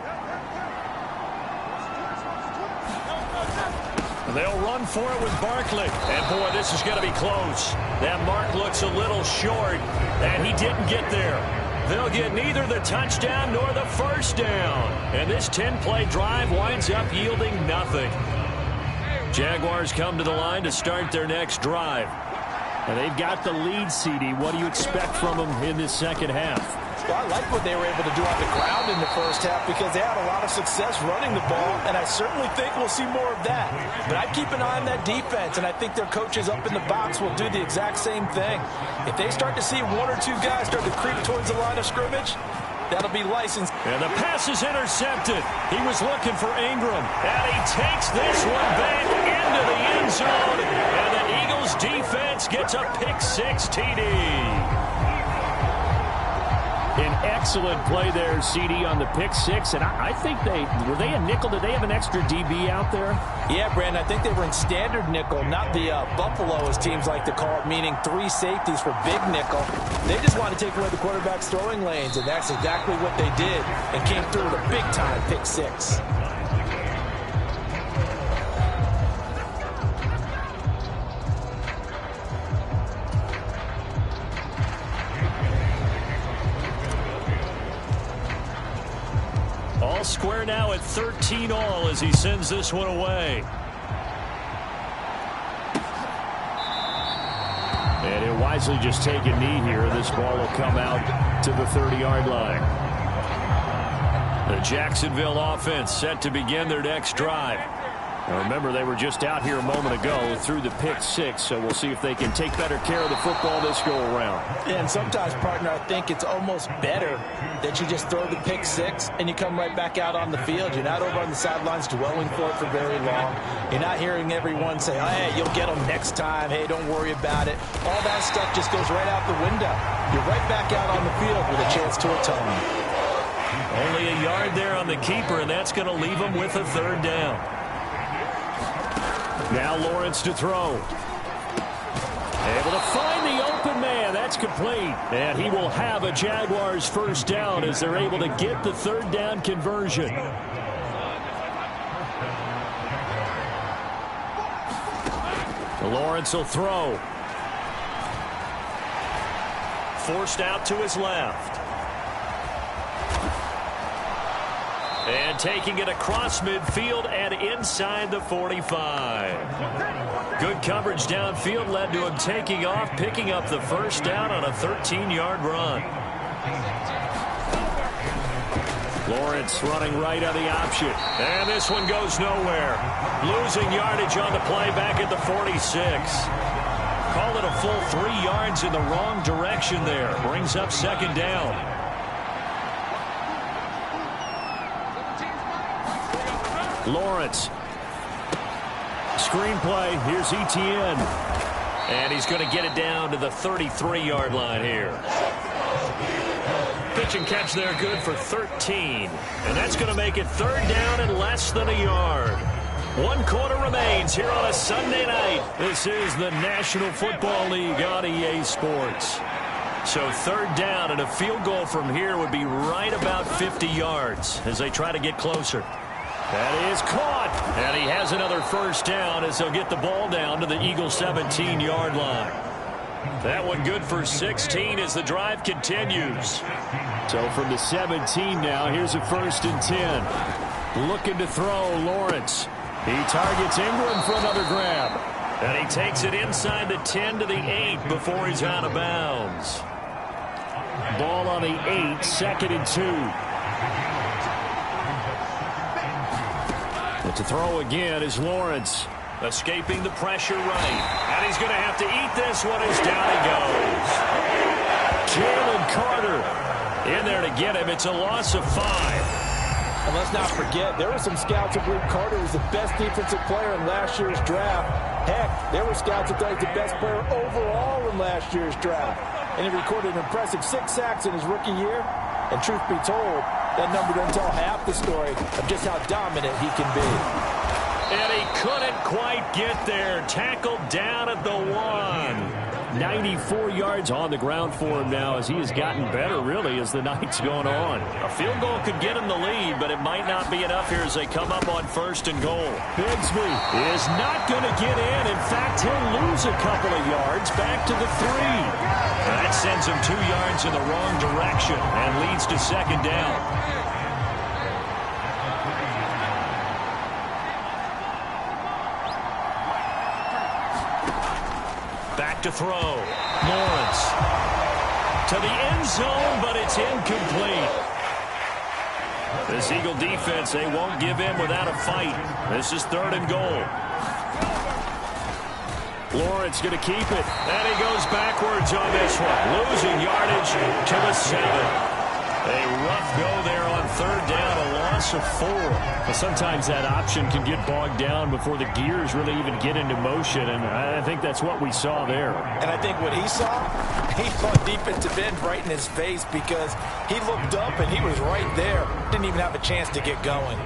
They'll run for it with Barkley. And, boy, this is going to be close. That mark looks a little short, and he didn't get there. They'll get neither the touchdown nor the 1st down. And this 10-play drive winds up yielding nothing. Jaguars come to the line to start their next drive. And they've got the lead, CD. What do you expect from them in this 2nd half? Well, I like what they were able to do on the ground in the 1st half because they had a lot of success running the ball, and I certainly think we'll see more of that. But I'd keep an eye on that defense, and I think their coaches up in the box will do the exact same thing. If they start to see 1 or 2 guys start to creep towards the line of scrimmage, that'll be licensed. And the pass is intercepted. He was looking for Ingram, and he takes this one back into the end zone, and the Eagles defense gets a pick-6 TD. An Excellent play there, CD, on the pick six. And I think were they a nickel? Did they have an extra DB out there? Yeah, Brandon, I think they were in standard nickel, not the Buffalo, as teams like to call it, meaning 3 safeties for big nickel. They just want to take away the quarterback's throwing lanes, and that's exactly what they did, and came through with a big-time pick six. All square now at 13 all as he sends this one away. And he'll wisely just take a knee here. This ball will come out to the 30-yard line. The Jacksonville offense set to begin their next drive. Now remember, they were just out here a moment ago through the pick six, so we'll see if they can take better care of the football this go-around. And sometimes, partner, I think it's almost better that you just throw the pick six and you come right back out on the field. You're not over on the sidelines dwelling for it for very long. You're not hearing everyone say, oh, hey, you'll get them next time. Hey, don't worry about it. All that stuff just goes right out the window. You're right back out on the field with a chance to atone. Only a yard there on the keeper, and that's going to leave him with a 3rd down. Now Lawrence to throw. Able to find the open man. That's complete. And he will have a Jaguars 1st down as they're able to get the 3rd down conversion. Lawrence will throw. Forced out to his left. And taking it across midfield and inside the 45. Good coverage downfield led to him taking off, picking up the 1st down on a 13-yard run. Lawrence running right on the option. And this one goes nowhere. Losing yardage on the play back at the 46. Call it a full 3 yards in the wrong direction there. Brings up 2nd down. Lawrence. Screenplay. Here's Etienne. And he's going to get it down to the 33-yard line here. Pitch and catch there good for 13. And that's going to make it 3rd down and less than a yard. 1 quarter remains here on a Sunday night. This is the National Football League on EA Sports. So 3rd down and a field goal from here would be right about 50 yards as they try to get closer. That is caught, and he has another 1st down as they'll get the ball down to the Eagles' 17-yard line. That one good for 16 as the drive continues. So from the 17 now, here's a 1st and 10. Looking to throw, Lawrence. He targets Ingram for another grab. And he takes it inside the 10 to the 8 before he's out of bounds. Ball on the 8, 2nd and 2. But to throw again is Lawrence. Escaping the pressure right. And he's going to have to eat this one as down he goes. Jalen Carter in there to get him. It's a loss of 5. And let's not forget, there were some scouts who believe Carter was the best defensive player in last year's draft. Heck, there were scouts who thought he was the best player overall in last year's draft. And he recorded an impressive 6 sacks in his rookie year. And truth be told, that number doesn't tell half the story of just how dominant he can be. And he couldn't quite get there. Tackled down at the 1. 94 yards on the ground for him now as he has gotten better, really, as the night's going on. A field goal could get him the lead, but it might not be enough here as they come up on 1st and goal. Bigsby is not going to get in. In fact, he'll lose a couple of yards back to the 3. That sends him 2 yards in the wrong direction and leads to 2nd down. Back to throw. Lawrence to the end zone, but it's incomplete. This Eagle defense, they won't give in without a fight. This is 3rd and goal. Lawrence going to keep it. And he goes backwards on this one. Losing yardage to the 7. A rough go there on third down, a loss of 4. Well, sometimes that option can get bogged down before the gears really even get into motion, and I think that's what we saw there. And I think what he saw defensive end right in his face, because he looked up and he was right there. Didn't even have a chance to get going.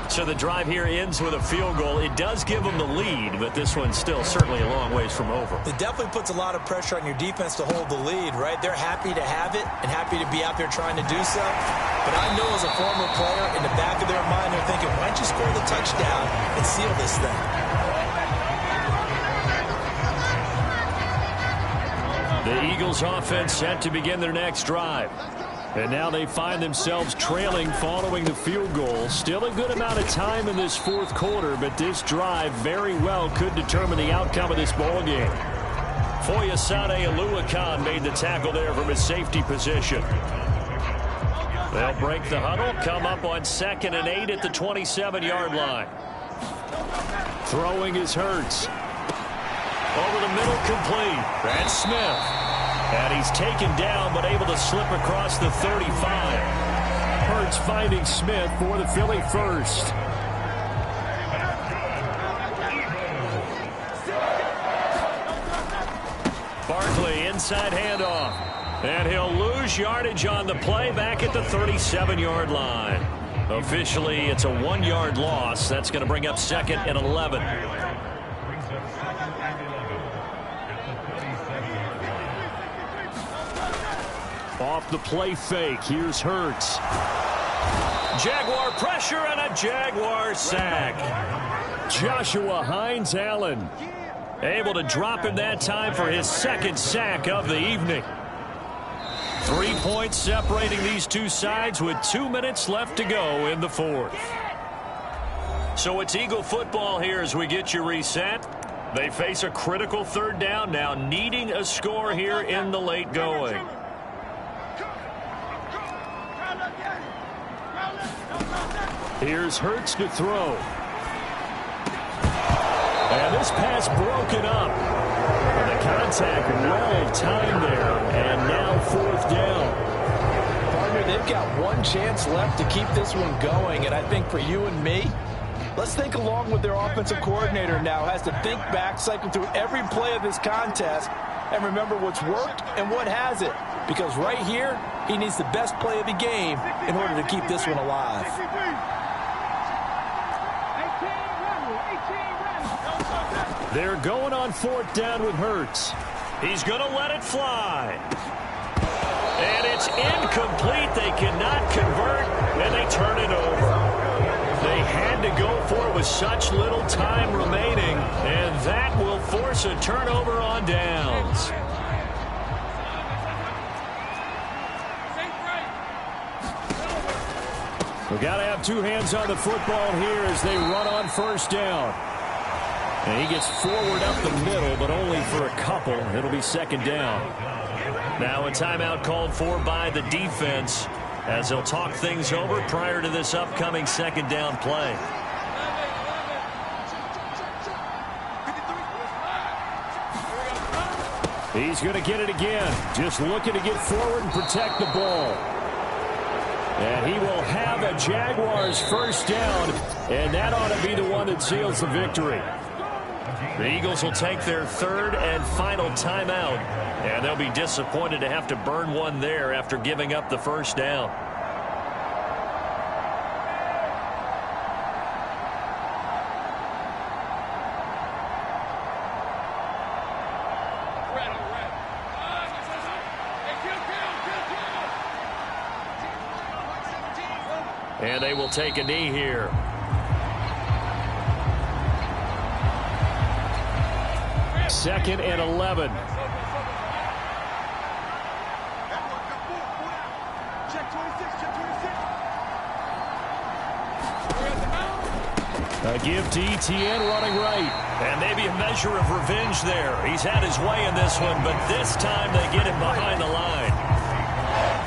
So the drive here ends with a field goal. It does give them the lead, but this one's still certainly a long ways from over. It definitely puts a lot of pressure on your defense to hold the lead, right? They're happy to have it and happy to be out there trying to do so. But I know as a former player, in the back of their mind, they're thinking, why don't you score the touchdown and seal this thing? The Eagles offense set to begin their next drive. And now they find themselves trailing following the field goal. Still a good amount of time in this fourth quarter, but this drive very well could determine the outcome of this ballgame. Foyesade Oluwakan made the tackle there from his safety position. They'll break the huddle, come up on 2nd and 8 at the 27-yard line. Throwing is Hurts. Over the middle, complete. Brad Smith. And he's taken down, but able to slip across the 35. Hurts finding Smith for the Philly first. Barkley, inside handoff. And he'll lose yardage on the play back at the 37-yard line. Officially, it's a 1-yard loss. That's going to bring up 2nd and 11. Off the play fake, here's Hurts. Jaguar pressure and a Jaguar sack. Joshua Hines-Allen able to drop him that time for his 2nd sack of the evening. 3 points separating these two sides with 2 minutes left to go in the fourth. So it's Eagle football here as we get you reset. They face a critical third down now, needing a score here in the late going. Here's Hurts to throw. And this pass broken up. And the contact well timed there. And now 4th down. Partner, they've got one chance left to keep this one going. And I think for you and me, let's think along with their offensive coordinator now. Has to think back, cycle through every play of this contest, and remember what's worked and what hasn't. Because right here, he needs the best play of the game in order to keep this one alive. They're going on 4th down with Hurts. He's going to let it fly. And it's incomplete. They cannot convert, and they turn it over. They had to go for it with such little time remaining, and that will force a turnover on downs. We've got to have 2 hands on the football here as they run on 1st down. And he gets forward up the middle, but only for a couple. It'll be 2nd down. Now a timeout called for by the defense as they'll talk things over prior to this upcoming 2nd down play. He's going to get it again. Just looking to get forward and protect the ball. And he will have a Jaguars 1st down, and that ought to be the one that seals the victory. The Eagles will take their 3rd and final timeout, and they'll be disappointed to have to burn one there after giving up the 1st down. And they will take a knee here. Second and 11. A give to Etienne running right. And maybe a measure of revenge there. He's had his way in this one, but this time they get him behind the line.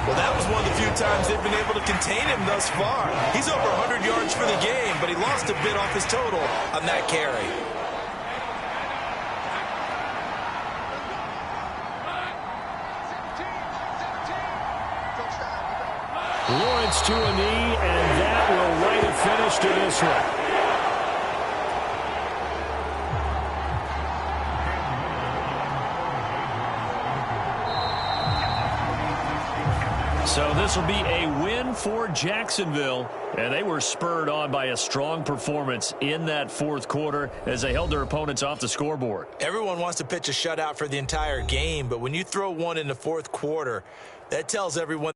Well, that was one of the few times they've been able to contain him thus far. He's over 100 yards for the game, but he lost a bit off his total on that carry. points to a knee, and that will write a finish to this one. So this will be a win for Jacksonville, and they were spurred on by a strong performance in that fourth quarter as they held their opponents off the scoreboard. Everyone wants to pitch a shutout for the entire game, but when you throw one in the fourth quarter, that tells everyone